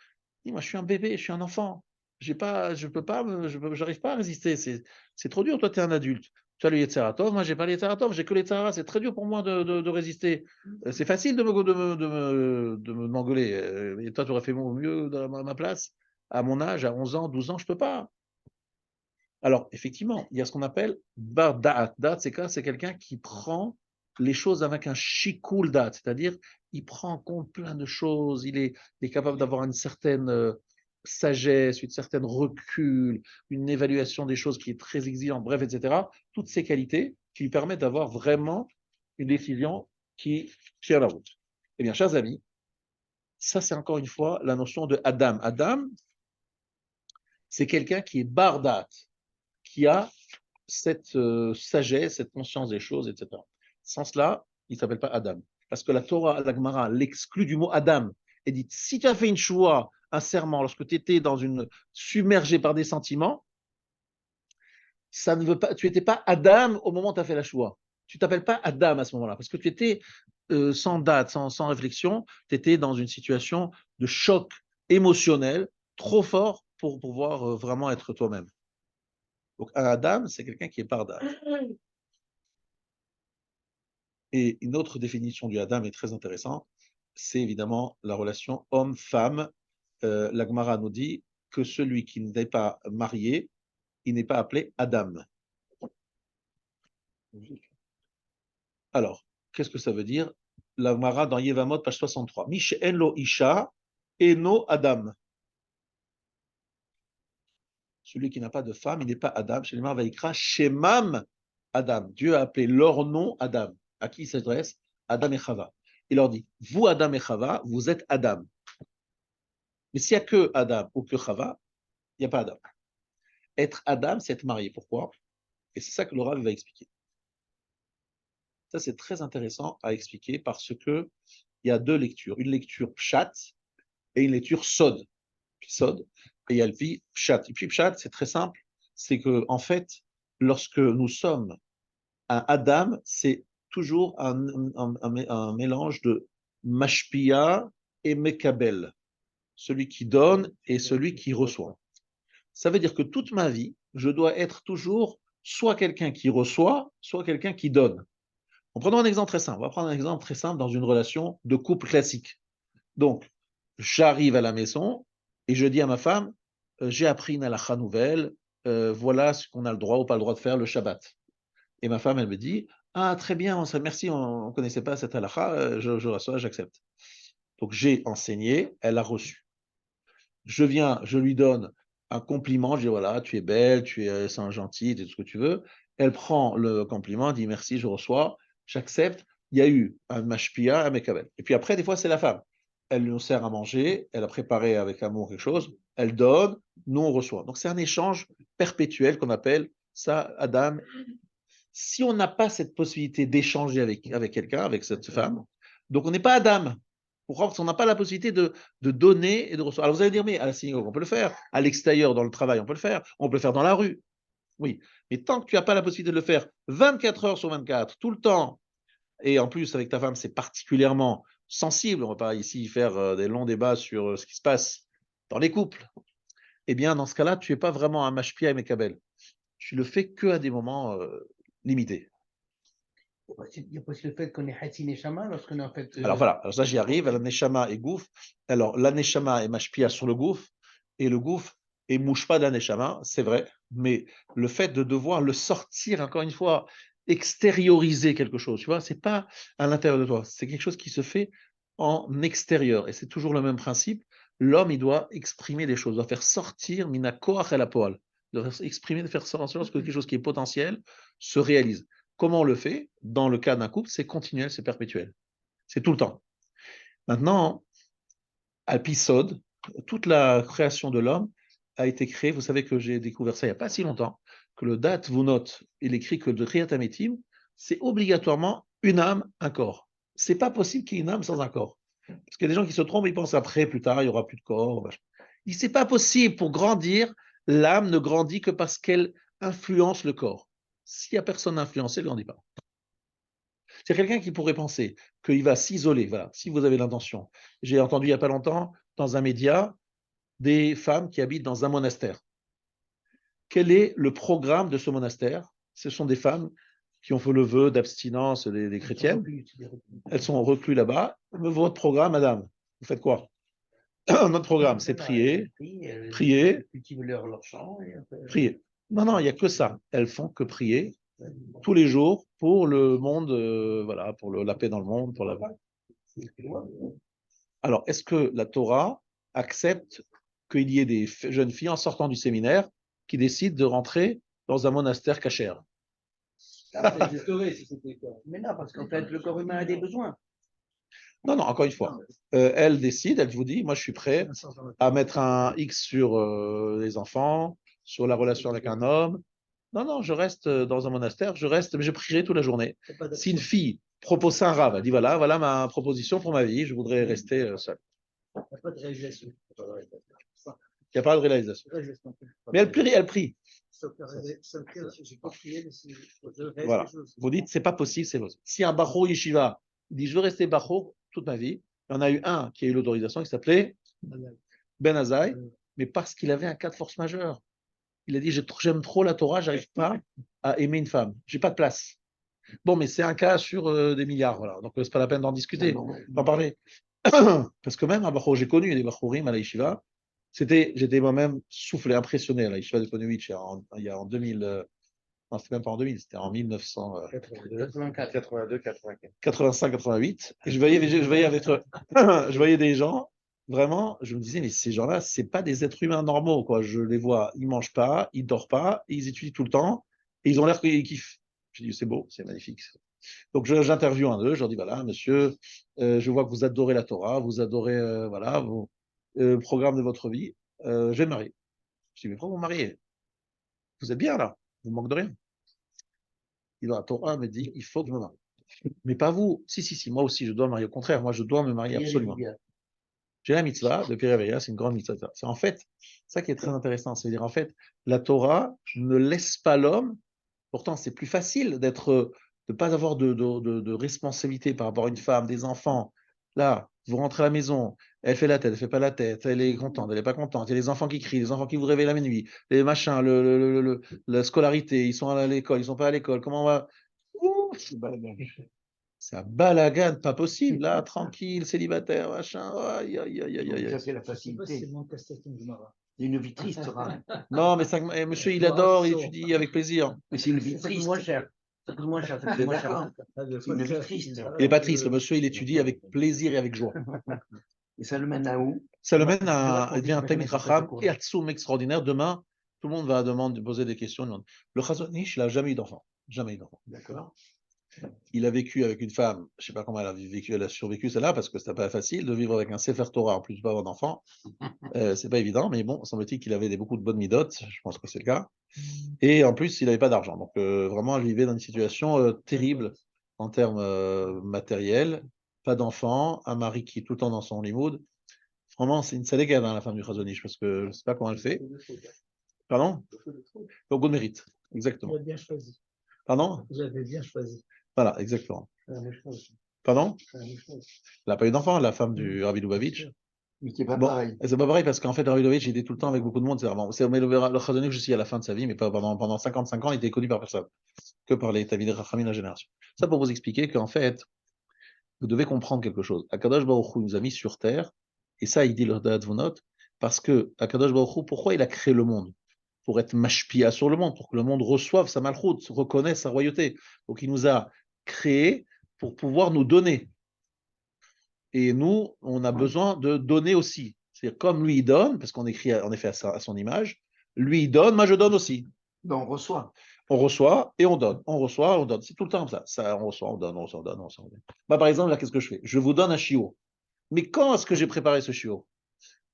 Il dit, moi, je suis un bébé, je suis un enfant. Je n'arrive pas à résister. C'est trop dur. Toi, tu es un adulte. Tu as le Yetzeratov, moi, j'ai pas le Yetzeratov, j'ai que le Yetzara. C'est très dur pour moi de résister. C'est facile de m'engueuler. Et toi, tu aurais fait mieux à ma place. À mon âge, à 11 ans, 12 ans, je ne peux pas. Alors, effectivement, il y a ce qu'on appelle bar da'at. Da'at, c'est quoi? C'est quelqu'un qui prend les choses avec un shikul da'at, c'est-à-dire il prend en compte plein de choses, il est capable d'avoir une certaine sagesse, une certaine recul, une évaluation des choses qui est très exigeante, bref, etc. Toutes ces qualités qui lui permettent d'avoir vraiment une décision qui tient la route. Eh bien, chers amis, Ça, c'est encore une fois la notion de Adam. Adam, c'est quelqu'un qui est bardat, qui a cette sagesse, cette conscience des choses, etc. Sans cela, il ne s'appelle pas Adam. Parce que la Torah, la Gemara, l'exclut du mot Adam. Et dit, si tu as fait une choix, un serment, lorsque tu étais submergé par des sentiments, ça ne veut pas, tu n'étais pas Adam au moment où tu as fait la choix. Tu ne t'appelles pas Adam à ce moment-là, parce que tu étais sans date, sans réflexion, tu étais dans une situation de choc émotionnel trop fort pour pouvoir vraiment être toi-même. Donc un Adam, c'est quelqu'un qui est bardat. Et une autre définition du Adam est très intéressante, c'est évidemment la relation homme-femme. La Gemara nous dit que celui qui n'est pas marié, il n'est pas appelé Adam. Alors, qu'est-ce que ça veut dire? La Gemara dans Yevamot, page 63. Mish en isha eno Adam. Celui qui n'a pas de femme, il n'est pas Adam. Chez les Marvaïkra, Shemam Adam. Dieu a appelé leur nom Adam. À qui il s'adresse? Adam et Chava. Il leur dit, vous Adam et Chava, vous êtes Adam. Mais s'il n'y a que Adam ou que Chava, il n'y a pas Adam. Être Adam, c'est être marié. Pourquoi? Et c'est ça que le Rav va expliquer. Ça, c'est très intéressant à expliquer parce que il y a deux lectures. Une lecture pshat et une lecture sod. Sod, et il y a le pshat. Et puis pshat, c'est très simple. C'est que, en fait, lorsque nous sommes un Adam, c'est toujours un mélange de mashpia et mekabel. Celui qui donne et celui qui reçoit. Ça veut dire que toute ma vie, je dois être toujours soit quelqu'un qui reçoit, soit quelqu'un qui donne. En prenant un exemple très simple, on va prendre un exemple très simple dans une relation de couple classique. Donc, j'arrive à la maison et je dis à ma femme, j'ai appris une halakha nouvelle, voilà ce qu'on a le droit ou pas le droit de faire le Shabbat. Et ma femme, elle me dit, ah très bien, merci, on ne connaissait pas cette halakha, je reçois, j'accepte. Donc j'ai enseigné, elle a reçu. Je viens, je lui donne un compliment, je dis voilà, tu es belle, tu es gentil, tout ce que tu veux. Elle prend le compliment, dit merci, je reçois, j'accepte. Il y a eu un mashpia, un mekabel. Et puis après, des fois, c'est la femme. Elle nous sert à manger, elle a préparé avec amour quelque chose, elle donne, nous on reçoit. Donc c'est un échange perpétuel qu'on appelle ça, Adam. Si on n'a pas cette possibilité d'échanger avec quelqu'un, avec cette femme, donc on n'est pas Adam. Pourquoi? Parce qu'on n'a pas la possibilité de donner et de recevoir. Alors vous allez dire, mais à la synagogue, on peut le faire. À l'extérieur, dans le travail, on peut le faire. On peut le faire dans la rue. Oui. Mais tant que tu n'as pas la possibilité de le faire 24 heures sur 24, tout le temps, et en plus, avec ta femme, c'est particulièrement sensible. On ne va pas ici faire des longs débats sur ce qui se passe dans les couples. Eh bien, dans ce cas-là, tu n'es pas vraiment un mashpia et mekabel. Tu le fais qu'à des moments limités. Il y a aussi le fait qu'on est Hatsi Neshama lorsqu'on est en fait. Alors voilà, alors ça j'y arrive, la Neshama et Gouf. Alors la Neshama est mashpia sur le Gouf, et le Gouf est mouche-pas de la Neshama, c'est vrai, mais le fait de devoir le sortir, encore une fois, extérioriser quelque chose, tu vois, c'est pas à l'intérieur de toi, c'est quelque chose qui se fait en extérieur, et c'est toujours le même principe. L'homme, il doit exprimer des choses, doit faire sortir mina koach el hapoal, doit exprimer, de faire sortir lorsque quelque chose qui est potentiel se réalise. Comment on le fait? Dans le cas d'un couple, c'est continuel, c'est perpétuel. C'est tout le temps. Maintenant, Alpisod, toute la création de l'homme a été créée. Vous savez que j'ai découvert ça il n'y a pas si longtemps, que le Dat Vunot, il écrit que le Triat Ametim, c'est obligatoirement une âme, un corps. C'est pas possible qu'il y ait une âme sans un corps. Parce qu'il y a des gens qui se trompent, ils pensent après, plus tard, il n'y aura plus de corps. Il c'est pas possible. Pour grandir, l'âme ne grandit que parce qu'elle influence le corps. S'il n'y a personne à influencer, elle ne grandit pas. C'est quelqu'un qui pourrait penser qu'il va s'isoler. Voilà, si vous avez l'intention. J'ai entendu il n'y a pas longtemps, dans un média, des femmes qui habitent dans un monastère. Quel est le programme de ce monastère? Ce sont des femmes qui ont fait le vœu d'abstinence des chrétiennes. Elles sont recluses là-bas. Votre programme, madame, vous faites quoi? Notre programme, c'est prier, prier, prier. Non, non, il n'y a que ça. Elles font que prier tous les jours pour le monde, voilà, pour la paix dans le monde, pour la. Alors, est-ce que la Torah accepte qu'il y ait des jeunes filles en sortant du séminaire qui décident de rentrer dans un monastère cachère? Mais non, parce qu'en fait, le corps humain a des besoins. Non, encore une fois. Elle décide, elle vous dit, moi je suis prêt à mettre un X sur les enfants, sur la relation avec un homme. Non, je reste dans un monastère, mais je prierai toute la journée. Si une fille propose ça à un rave, elle dit voilà ma proposition pour ma vie, je voudrais rester seule. Il n'y a pas de réalisation. Il n'y a pas de réalisation. Mais elle prie. J'ai pas prié, mais Voilà. Vous dites, c'est pas possible, c'est possible. Si un Bachor Yeshiva dit, je veux rester Bachor toute ma vie, il y en a eu un qui a eu l'autorisation qui s'appelait Ben Azaï, mais parce qu'il avait un cas de force majeure. Il a dit, j'aime trop la Torah, j'arrive pas à aimer une femme. J'ai pas de place. Bon, mais c'est un cas sur des milliards, voilà. Donc, c'est pas la peine d'en discuter, d'en parler. Parce que même un Bachor, j'ai connu des Bachorim à la Yeshiva, j'étais moi-même soufflé, impressionné à la Yeshiva de Ponewich il y a en 2000, non, c'était même pas en 2000, c'était en 82, 84. 1985-88. Et je voyais des gens, vraiment, je me disais, mais ces gens-là, c'est pas des êtres humains normaux, quoi. Je les vois, ils mangent pas, ils dorment pas, ils étudient tout le temps, et ils ont l'air qu'ils kiffent. Je dis, c'est beau, c'est magnifique. Donc, j'interviewe un d'eux, je leur dis, voilà, monsieur, je vois que vous adorez la Torah, vous adorez, voilà, le programme de votre vie, je vais me marier. Je dis, mais pourquoi vous mariez? Vous êtes bien là, vous manquez de rien. La Torah me dit, il faut que je me marie. Mais pas vous. Si, moi aussi, je dois me marier. Au contraire, moi, je dois me marier absolument. J'ai la mitzvah de Péréveilla, c'est une grande mitzvah. C'est en fait ça qui est très intéressant. C'est-à-dire, en fait, la Torah ne laisse pas l'homme. Pourtant, c'est plus facile de ne pas avoir de responsabilité par rapport à une femme, des enfants. Là, vous rentrez à la maison, elle fait la tête, elle fait pas la tête, elle est contente, elle est pas contente. Il y a les enfants qui crient, les enfants qui vous réveillent la nuit, les machins, la scolarité, ils sont à l'école, ils sont pas à l'école. Comment on va? Ouh, c'est un balagan, pas possible, là, tranquille, célibataire, machin. Aïe, aïe, aïe, aïe, aïe. Ça, c'est la Je sais pas si facilité. c'est mon casse-tête ou Gemara. C'est une vie triste, Rav. Non, mais monsieur, il adore, il étudie avec plaisir. Mais c'est une vie Ça coûte triste. moins cher. Ça coûte moins cher. Ça coûte C'est moins cher. d'accord. C'est une vie triste. Il n'est pas triste, le monsieur, il étudie avec plaisir et avec joie. Et ça le mène à où? Ça le mène à un Talmid Chacham et Atsoum extraordinaire. Demain, tout le monde va demander, poser des questions. Le Chazon Ish, il n'a jamais eu d'enfant. Jamais eu d'enfant. D'accord. Il a vécu avec une femme, je ne sais pas comment elle a vécu, elle a survécu celle-là, parce que ce n'était pas facile de vivre avec un Sefer Torah en plus de pas avoir d'enfant. C'est pas évident, mais bon, semble-t-il qu'il avait beaucoup de bonnes midotes, je pense que c'est le cas. Et en plus, il n'avait pas d'argent. Donc vraiment, il vivait dans une situation terrible en termes matériels. Pas d'enfant, un mari qui est tout le temps dans son limoud. Vraiment, c'est une salégade, hein, la femme du Chazonish, parce que je ne sais pas comment elle fait. Pardon? Beaucoup de mérite, exactement. Vous avez bien choisi. Pardon? Vous avez bien choisi. Voilà, exactement. Pardon? Elle n'a pas eu d'enfant, la femme du Rabbi Lubavitch. Mais c'est pas Bon, pareil. c'est pas pareil parce qu'en fait, Rabbi Lubavitch, il était tout le temps avec beaucoup de monde. Mais le Chazonish aussi à la fin de sa vie, mais pas pendant 55 ans, il était connu par personne, que par les Talmidei Chachamim de la génération. Ça pour vous expliquer qu'en fait, vous devez comprendre quelque chose. Akadosh Baruch Hu nous a mis sur terre, et ça, il dit le Da'at parce que Akadosh Baruch Hu, pourquoi il a créé le monde? Pour être mashpia sur le monde, pour que le monde reçoive sa malchoute, reconnaisse sa royauté. Donc il nous a créé pour pouvoir nous donner. Et nous, on a besoin de donner aussi. C'est-à-dire, comme lui, il donne, parce qu'on écrit en effet à son image, lui, il donne, moi, je donne aussi. Donc, on reçoit. On reçoit et on donne. On reçoit, on donne. C'est tout le temps comme ça. On reçoit, on donne, on reçoit, on donne, on reçoit, on donne. Bah, par exemple, là, qu'est-ce que je fais? Je vous donne un chiot. Mais quand est-ce que j'ai préparé ce chiot?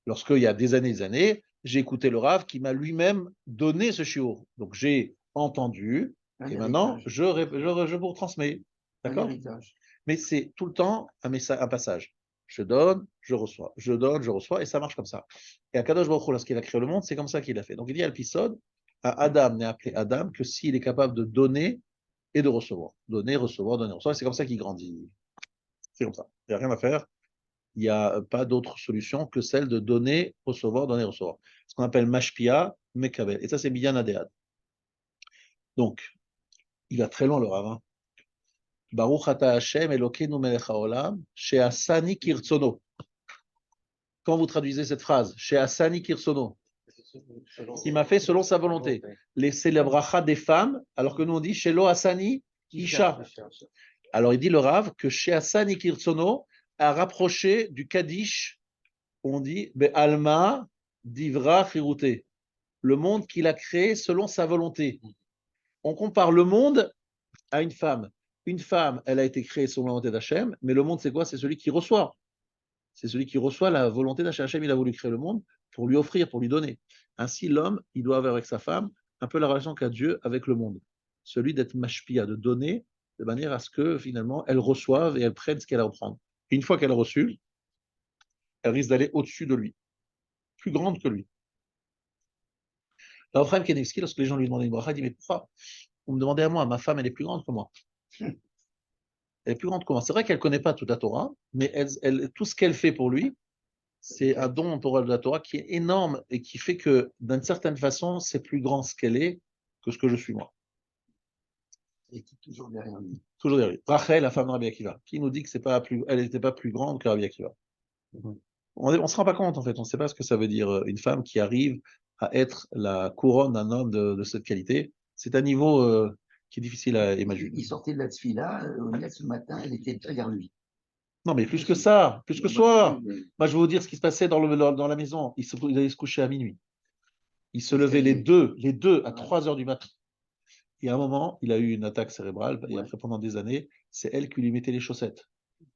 Lorsqu'il y a des années, j'ai écouté le Rav qui m'a lui-même donné ce chiot. Donc, j'ai entendu et maintenant, je vous retransmets. D'accord? Mais c'est tout le temps un passage. Je donne, je reçois. Je donne, je reçois, et ça marche comme ça. Et Akadosh Baruch Hu, lorsqu'il a créé le monde, c'est comme ça qu'il a fait. Donc il dit à l'épisode, Adam n'est appelé Adam que s'il est capable de donner et de recevoir. Donner, recevoir, donner, recevoir. Et c'est comme ça qu'il grandit. C'est comme ça. Il n'y a rien à faire. Il n'y a pas d'autre solution que celle de donner, recevoir, donner, recevoir. Ce qu'on appelle Mashpia, Mekabel. Et ça, c'est Biyan Adéad. Donc, il va très loin le Rav. Baruch ata Hashem Elokeinu melech haolam, she'asani kirtsono. Quand vous traduisez cette phrase, she'asani kirtsono, il m'a fait selon sa volonté. C'est la bracha des femmes, alors que nous on dit shelo asani isha. Alors il dit le Rav que she'asani kirtsono a rapproché du Kaddish, on dit be'alma divra chirute, le monde qu'il a créé selon sa volonté. On compare le monde à une femme. une femme, elle a été créée selon la volonté d'Hachem, mais le monde, c'est quoi? C'est celui qui reçoit. C'est celui qui reçoit la volonté d'Hachem. Hachem, il a voulu créer le monde pour lui offrir, pour lui donner. Ainsi, l'homme, il doit avoir avec sa femme un peu la relation qu'a Dieu avec le monde. Celui d'être mashpia, de donner, de manière à ce que finalement, elle reçoive et elle prenne ce qu'elle a à prendre. Une fois qu'elle a reçu, elle risque d'aller au-dessus de lui, plus grande que lui. Alors, Ephraim Kenevski, lorsque les gens lui demandaient une bracha, il dit, mais pourquoi vous me demandez à moi? Ma femme, elle est plus grande que moi. Elle est plus grande que moi. C'est vrai qu'elle ne connaît pas toute la Torah, mais tout ce qu'elle fait pour lui, c'est un don pour elle de la Torah qui est énorme et qui fait que, d'une certaine façon, c'est plus grand ce qu'elle est que ce que je suis moi. Et qui est toujours derrière lui. Toujours derrière lui. Rachel, la femme de Rabbi Akiva, qui nous dit que elle n'était pas plus grande que Rabbi Akiva. On ne se rend pas compte, en fait. On ne sait pas ce que ça veut dire une femme qui arrive à être la couronne d'un homme de cette qualité. C'est un niveau qui est difficile à imaginer. Il sortait de la tefila, ce matin, elle était derrière lui. Non, mais plus que ça, plus que soi. Moi, je vais vous dire ce qui se passait dans la maison. Il allait se coucher à minuit. Il se levait les deux à 3 heures du matin. Et à un moment, il a eu une attaque cérébrale. Et après, pendant des années, c'est elle qui lui mettait les chaussettes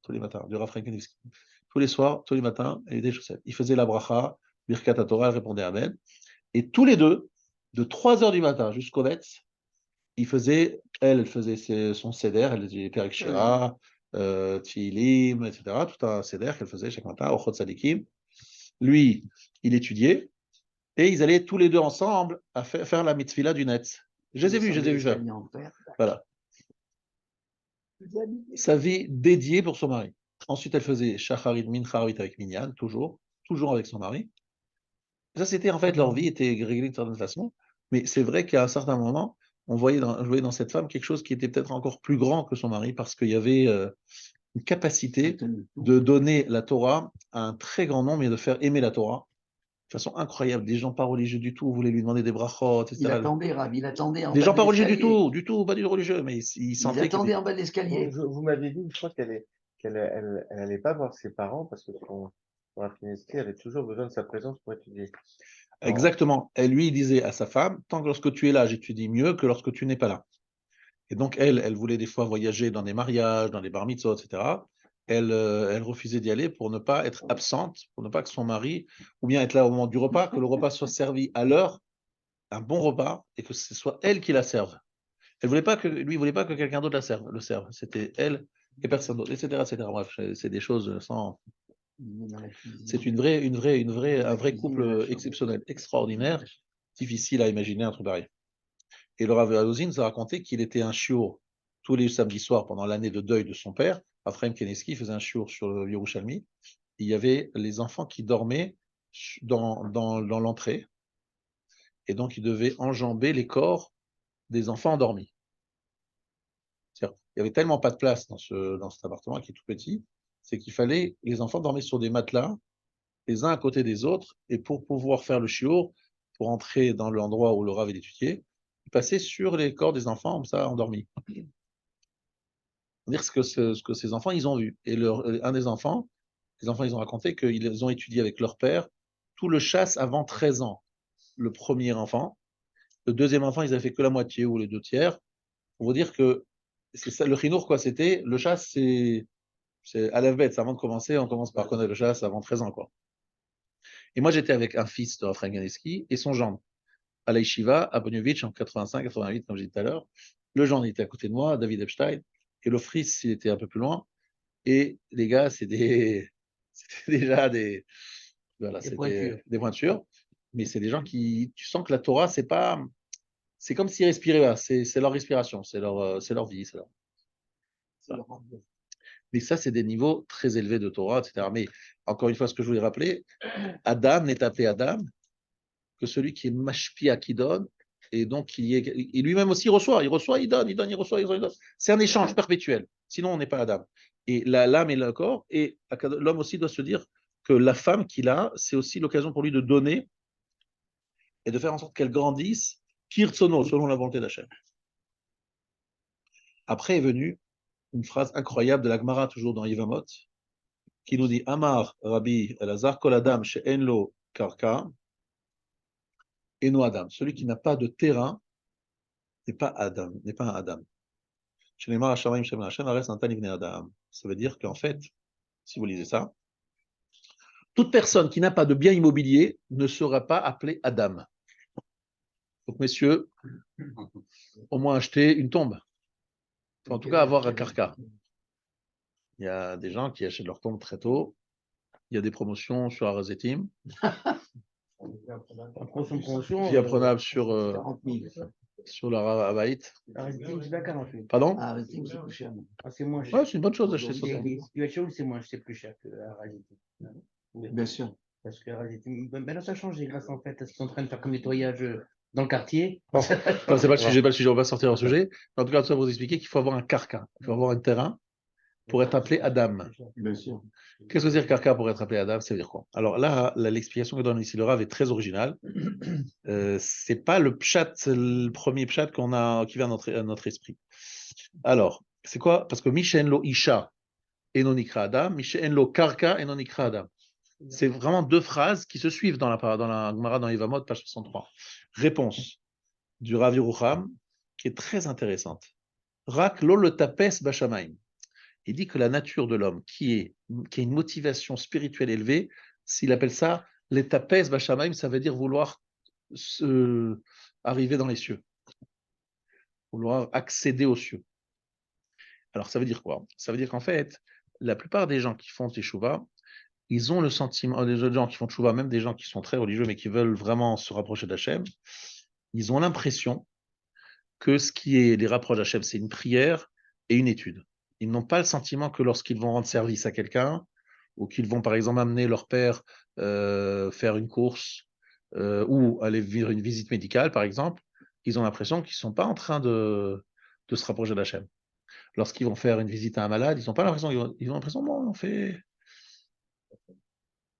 tous les matins, du Rav Frankenevski. Tous les soirs, tous les matins, elle mettait les chaussettes. Il faisait la bracha, Birkat Torah, elle répondait Amen. Et tous les deux, de 3 heures du matin jusqu'au Vetz, elle faisait son seder, elle faisait Perek Shira, Tfilim, etc. Tout un seder qu'elle faisait chaque matin, Ochot Sadikim. Lui, il étudiait, et ils allaient tous les deux ensemble à faire la mitzvila du Netz. Je les ai vus faire. Voilà. Sa vie dédiée pour son mari. Ensuite, elle faisait Shacharit Mincharit avec Minyan, toujours avec son mari. Ça, c'était en fait, leur vie était réglée d'une certaine façon, mais c'est vrai qu'à un certain moment, on voyait dans cette femme quelque chose qui était peut-être encore plus grand que son mari, parce qu'il y avait une capacité de donner la Torah à un très grand nombre et de faire aimer la Torah de façon incroyable. Des gens pas religieux du tout voulaient lui demander des brachot, etc. Il attendait, Rav, il attendait en Des bas gens de pas religieux l'escalier. du tout, pas du tout religieux, mais ils Il sentaient attendait en bas de l'escalier. Vous m'aviez dit une fois qu'elle allait pas voir ses parents parce que son Rafineski avait toujours besoin de sa présence pour étudier. Exactement. Et lui, il disait à sa femme, tant que lorsque tu es là, j'étudie mieux que lorsque tu n'es pas là. Et donc, elle voulait des fois voyager dans des mariages, dans des bar mitzvot, etc. Elle refusait d'y aller pour ne pas être absente, pour ne pas que son mari, ou bien être là au moment du repas, que le repas soit servi à l'heure, un bon repas, et que ce soit elle qui la serve. Lui, il voulait pas que quelqu'un d'autre le serve. C'était elle et personne d'autre, etc., etc. Bref, c'est des choses sans. C'est un vrai couple exceptionnel, extraordinaire, difficile à imaginer un truc pareil. Et le Rav Adozin nous a raconté qu'il était un shiur tous les samedis soirs pendant l'année de deuil de son père. Ephraim Keneski faisait un shiur sur le Yerushalmi. Il y avait les enfants qui dormaient dans l'entrée. Et donc, il devait enjamber les corps des enfants endormis. Il n'y avait tellement pas de place dans cet appartement qui est tout petit, c'est qu'il fallait, les enfants dormaient sur des matelas, les uns à côté des autres, et pour pouvoir faire le shiur, pour entrer dans l'endroit où le Rav étudiait, il passait sur les corps des enfants, comme ça, endormis. Dire ce que ces enfants, ils ont vu. Et un des enfants, les enfants, ils ont raconté qu'ils ont étudié avec leur père tout le chasse avant 13 ans. Le premier enfant. Le deuxième enfant, ils avaient fait que la moitié ou les 2 tiers. Pour vous dire que c'est ça, le chinour, quoi, c'était, le chasse, c'est à la bête. Avant de commencer, on commence par connaître le chasse avant 13 ans, quoi. Et moi, j'étais avec un fils de Raphaël Ganeski et son gendre, à la Yeshiva, à Boniovitch, en 85-88, comme j'ai dit tout à l'heure. Le gendre, il était à côté de moi, David Epstein, et le fils, il était un peu plus loin. Et les gars, c'était déjà voilà, c'était des pointures. Mais c'est des gens qui, tu sens que la Torah, c'est comme s'ils respiraient, c'est leur respiration, c'est leur vie, Mais ça, c'est des niveaux très élevés de Torah, etc. Mais encore une fois, ce que je voulais rappeler, Adam n'est appelé Adam que celui qui est mashpia, qui donne, et donc et lui-même aussi reçoit, il donne, il reçoit, il donne. C'est un échange perpétuel. Sinon, on n'est pas Adam. Et l'âme et le corps, et l'homme aussi doit se dire que la femme qu'il a, c'est aussi l'occasion pour lui de donner et de faire en sorte qu'elle grandisse, kirtsono, selon la volonté d'Hachem. Après est venue une phrase incroyable de la Gemara, toujours dans Yevamot, qui nous dit Amar Rabbi Elazar Kol Adam she'en lo karka eno Adam. Celui qui n'a pas de terrain n'est pas Adam, n'est pas un Adam. Ça veut dire qu'en fait, si vous lisez ça, toute personne qui n'a pas de bien immobilier ne sera pas appelée Adam. Donc, messieurs, au moins acheter une tombe. Faut en tout cas avoir un carca. Il y a des gens qui achètent leur tombe très tôt. Il y a des promotions sur Arazetim. Promotion, Vie apprenable sur 40 000. sur la Havaït. Arazetim, c'est pas 48. Pardon? Arazetim, c'est plus cher. Ah, c'est moins cher. Ouais, c'est une bonne chose d'acheter ce tombe. Les situations, c'est plus cher que Arazetim. Bien sûr. Parce que Arazetim, maintenant ça change grâce en fait à ce qu'ils sont en train de faire comme nettoyage dans le quartier. Bon, c'est pas le sujet, on va sortir au sujet. En tout cas, tout ça pour vous expliquer qu'il faut avoir un carca, il faut avoir un terrain pour être appelé Adam. Bien sûr. Qu'est-ce que veut dire carca pour être appelé Adam? Ça veut dire quoi? Alors là, l'explication que donne ici le Rav est très originale. C'est pas le pshat, le premier pshat qui vient à notre esprit. Alors, c'est quoi? Parce que Mishen lo Isha et non ikra Adam, Mishen lo Karka et non ikra Adam. C'est vraiment deux phrases qui se suivent dans la Gemara dans Yevamot, page 63. Réponse du Rav Yerucham, qui est très intéressante. Rak lo le tapes bashamaim. Il dit que la nature de l'homme, qui a une motivation spirituelle élevée, s'il appelle ça les tapes bashamaim, ça veut dire vouloir arriver dans les cieux, vouloir accéder aux cieux. Alors ça veut dire quoi? Ça veut dire qu'en fait, la plupart des gens qui font teshuva, ils ont le sentiment, des gens qui font teshuva, même des gens qui sont très religieux mais qui veulent vraiment se rapprocher d'Hachem, ils ont l'impression que ce qui les rapproche d'Hachem, c'est une prière et une étude. Ils n'ont pas le sentiment que lorsqu'ils vont rendre service à quelqu'un, ou qu'ils vont par exemple amener leur père faire une course, ou aller vivre une visite médicale par exemple, ils ont l'impression qu'ils ne sont pas en train de se rapprocher d'Hachem. Lorsqu'ils vont faire une visite à un malade, ils n'ont pas l'impression, ils ont l'impression, bon, on fait...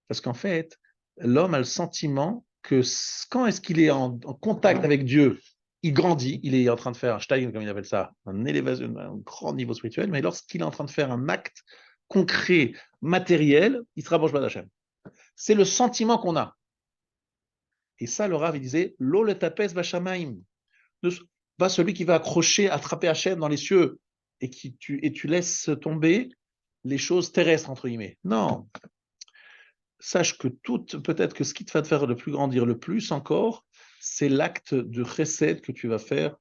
Parce qu'en fait, l'homme a le sentiment que quand est-ce qu'il est en contact avec Dieu, il grandit, il est en train de faire un stein, comme il appelle ça, un élévation, un grand niveau spirituel, mais lorsqu'il est en train de faire un acte concret, matériel, il se rapproche pas d'Hachem. C'est le sentiment qu'on a. Et ça, le Rav, il disait, l'eau le tapes bashamaim. Pas celui qui va accrocher, attraper Hachem dans les cieux et tu laisses tomber les choses terrestres, entre guillemets. Non. Sache que peut-être que ce qui te va te faire le plus grandir, le plus encore, c'est l'acte de chesed que tu vas faire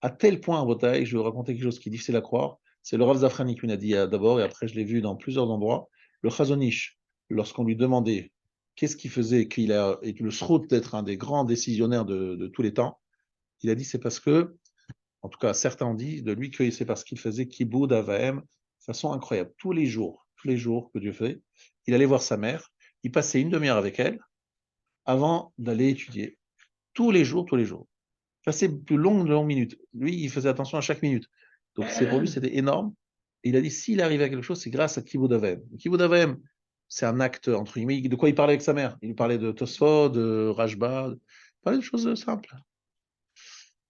à tel point en Botaï. Je vais vous raconter quelque chose qui est difficile à croire. C'est le Rav Zafrani qui m'a dit d'abord, et après je l'ai vu dans plusieurs endroits. Le Chazonish, lorsqu'on lui demandait qu'est-ce qu'il faisait, qu'il a et le srout d'être un des grands décisionnaires de tous les temps, il a dit c'est parce que, en tout cas certains ont dit de lui que c'est parce qu'il faisait Kiboud Avahem de façon incroyable. Tous les jours que Dieu fait, il allait voir sa mère. Il passait une demi-heure avec elle avant d'aller étudier. Tous les jours. Passait de longues minutes. Lui, il faisait attention à chaque minute. Donc, pour lui, c'était énorme. Et il a dit, s'il arrive à quelque chose, c'est grâce à Kibud Avem. Kibud Avem, c'est un acte, entre guillemets, de quoi il parlait avec sa mère? Il parlait de Tosfot, de Rashba, il parlait de choses simples.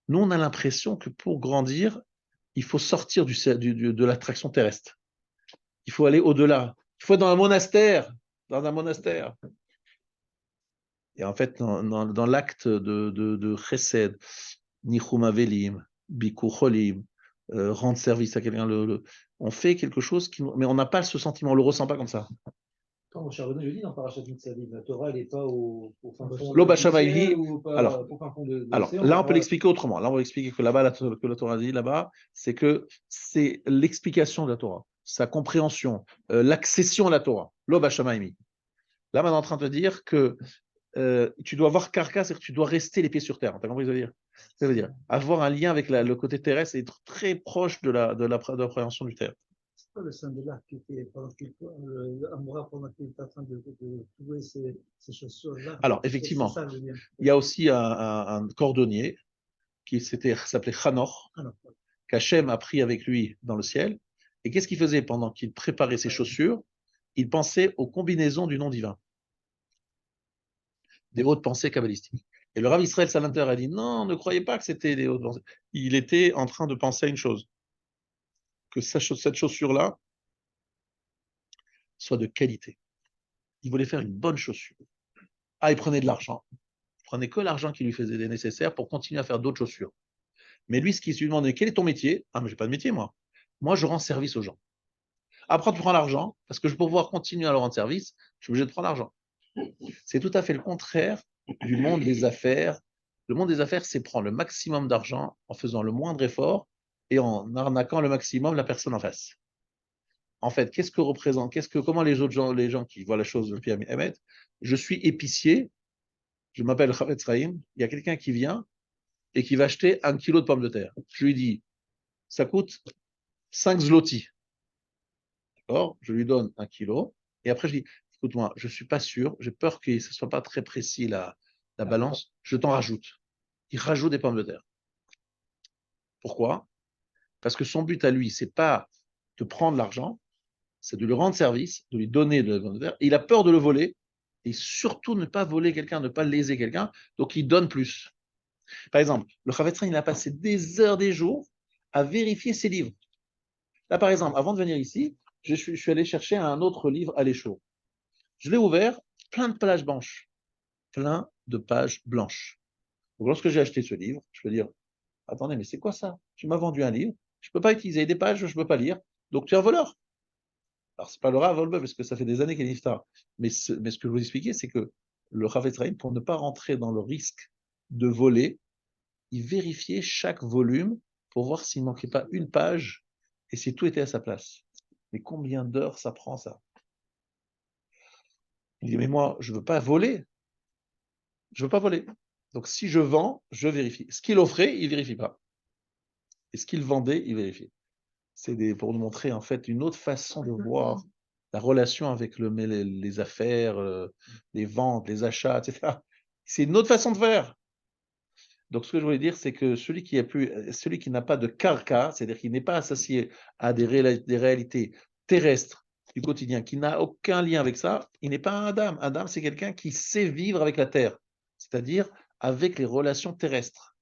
Nous, on a l'impression que pour grandir, il faut sortir de l'attraction terrestre. Il faut aller au-delà. Il faut être dans un monastère. Et en fait, dans l'acte de chesed, nichum avelim, bikur cholim, rendre service à quelqu'un, on fait quelque chose, mais on n'a pas ce sentiment, on ne le ressent pas comme ça. Quand mon cher Renaud, je dis dans Parashat Nitzavim, la Torah, elle n'est pas au fin fond Lo du bashamaili. ciel ou pas Alors, au fin fond de Alors l'océan, là, on peut l'expliquer autrement. Là, on va expliquer que là-bas, que la Torah dit là-bas, c'est que c'est l'explication de la Torah, sa compréhension, l'accession à la Torah. Lo bashamaimi. Là, on est en train de dire que tu dois avoir carcasse, c'est-à-dire que tu dois rester les pieds sur terre. Tu as compris ce que ça veut dire avoir un lien avec le côté terrestre et être très proche de l'appréhension du terrestre. C'est pas le saint de l'arc qui était pendant qu'il était en train de trouver ces chaussures-là. Alors, effectivement, ça, le lien. il y a aussi un cordonnier qui s'appelait Hanor, qu'Hachem a pris avec lui dans le ciel. Et qu'est-ce qu'il faisait pendant qu'il préparait ses chaussures? Il pensait aux combinaisons du nom divin, des hautes pensées kabbalistiques. Et le Rav Israël Salanter a dit non, ne croyez pas que c'était des hautes pensées. Il était en train de penser à une chose, que cette chaussure-là soit de qualité. Il voulait faire une bonne chaussure. Ah, il prenait de l'argent. Il prenait que l'argent qui lui faisait des nécessaires pour continuer à faire d'autres chaussures. Mais lui, ce qu'il se lui demandait, quel est ton métier? Ah, mais j'ai pas de métier, moi. moi, je rends service aux gens. Après, tu prends l'argent, parce que pour pouvoir continuer à leur rendre service, je suis obligé de prendre l'argent. C'est tout à fait le contraire du monde des affaires. Le monde des affaires, c'est prendre le maximum d'argent en faisant le moindre effort et en arnaquant le maximum la personne en face. En fait, qu'est-ce que représente, comment les autres gens, les gens qui voient la chose depuis Ahmed, je suis épicier, je m'appelle Chavetz Chaim, il y a quelqu'un qui vient et qui va acheter 1 kilo de pommes de terre. Je lui dis, ça coûte 5 zloty. D'accord? Je lui donne 1 kilo et après je dis, écoute-moi, je ne suis pas sûr, j'ai peur que ce ne soit pas très précis la balance, je t'en rajoute. Il rajoute des pommes de terre. Pourquoi? Parce que son but à lui, c'est pas de prendre l'argent, c'est de lui rendre service, de lui donner de la pommes de terre. Et il a peur de le voler et surtout ne pas voler quelqu'un, ne pas léser quelqu'un, donc il donne plus. Par exemple, le Chavetz Chaim, il a passé des heures, des jours à vérifier ses livres. Là, par exemple, avant de venir ici, je suis allé chercher un autre livre à l'échaud. Je l'ai ouvert, plein de pages blanches. Plein de pages blanches. Donc, lorsque j'ai acheté ce livre, je peux dire, attendez, mais c'est quoi ça? Tu m'as vendu un livre, je ne peux pas utiliser des pages, je ne peux pas lire, donc tu es un voleur. Alors, ce n'est pas le Rav Wolbe, parce que ça fait des années qu'il est niftar. Mais ce que je vous expliquer, c'est que le Chavetz Chaim, pour ne pas rentrer dans le risque de voler, il vérifiait chaque volume pour voir s'il ne manquait pas une page et si tout était à sa place. Mais combien d'heures ça prend, ça? Il dit, mais moi, je ne veux pas voler. Je ne veux pas voler. Donc, si je vends, je vérifie. Ce qu'il offrait, il ne vérifie pas. Et ce qu'il vendait, il vérifie. C'est pour nous montrer, en fait, une autre façon de voir la relation avec les affaires, les ventes, les achats, etc. C'est une autre façon de faire. Donc, ce que je voulais dire, c'est que celui qui n'a pas de karka, c'est-à-dire qui n'est pas associé à des réalités terrestres du quotidien, qui n'a aucun lien avec ça, il n'est pas un Adam. Un Adam, c'est quelqu'un qui sait vivre avec la terre, c'est-à-dire avec les relations terrestres.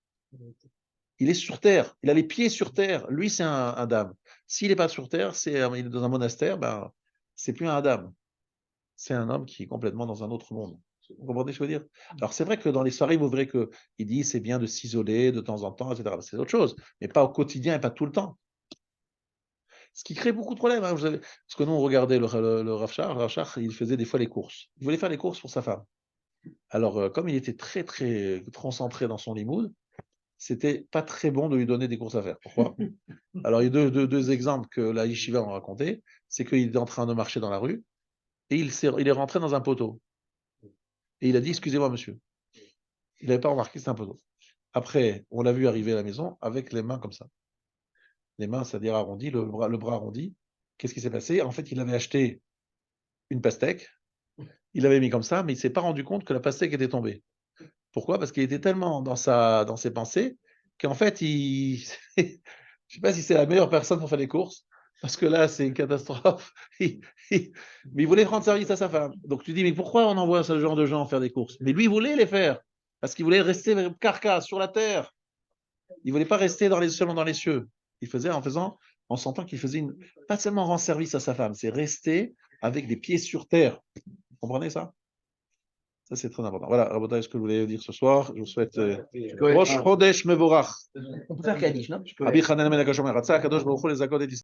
Il est sur terre, il a les pieds sur terre. Lui, c'est un Adam. S'il n'est pas sur terre, il est dans un monastère, ben, c'est plus un Adam. C'est un homme qui est complètement dans un autre monde. Vous comprenez ce que je veux dire? Alors, c'est vrai que dans les soirées, vous verrez qu'il dit c'est bien de s'isoler de temps en temps, etc. C'est autre chose, mais pas au quotidien et pas tout le temps. Ce qui crée beaucoup de problèmes. Hein, parce que nous, on regardait le Rav Shach, il faisait des fois les courses. Il voulait faire les courses pour sa femme. Alors, comme il était très, très concentré dans son limoud, c'était pas très bon de lui donner des courses à faire. Pourquoi? Alors, il y a deux exemples que la yeshiva a raconté. C'est qu'il est en train de marcher dans la rue et il est rentré dans un poteau. Et il a dit, excusez-moi, monsieur. Il n'avait pas remarqué que c'était un poteau. Après, on l'a vu arriver à la maison avec les mains comme ça. Les mains, c'est-à-dire arrondies, le bras arrondi. Qu'est-ce qui s'est passé? En fait, il avait acheté une pastèque. Il l'avait mis comme ça, mais il ne s'est pas rendu compte que la pastèque était tombée. Pourquoi? Parce qu'il était tellement dans ses pensées qu'en fait, je ne sais pas si c'est la meilleure personne pour faire les courses, parce que là, c'est une catastrophe. Mais il voulait rendre service à sa femme. Donc tu dis, mais pourquoi on envoie ce genre de gens faire des courses? Mais lui, il voulait les faire, parce qu'il voulait rester carcasse sur la terre. Il ne voulait pas rester seulement dans les cieux. Il faisait en sentant qu'il faisait pas seulement rendre service à sa femme, c'est rester avec des pieds sur terre. Vous comprenez ça? Ça, c'est très important. Voilà, Rabotai, ce que je voulais dire ce soir. Je vous souhaite Rosh Chodesh Mevorach. On peut faire Kaddish, non? Abi Chanan Ben Akash Omer, Ratzah, Kadosh Baruch Hu, les Akod et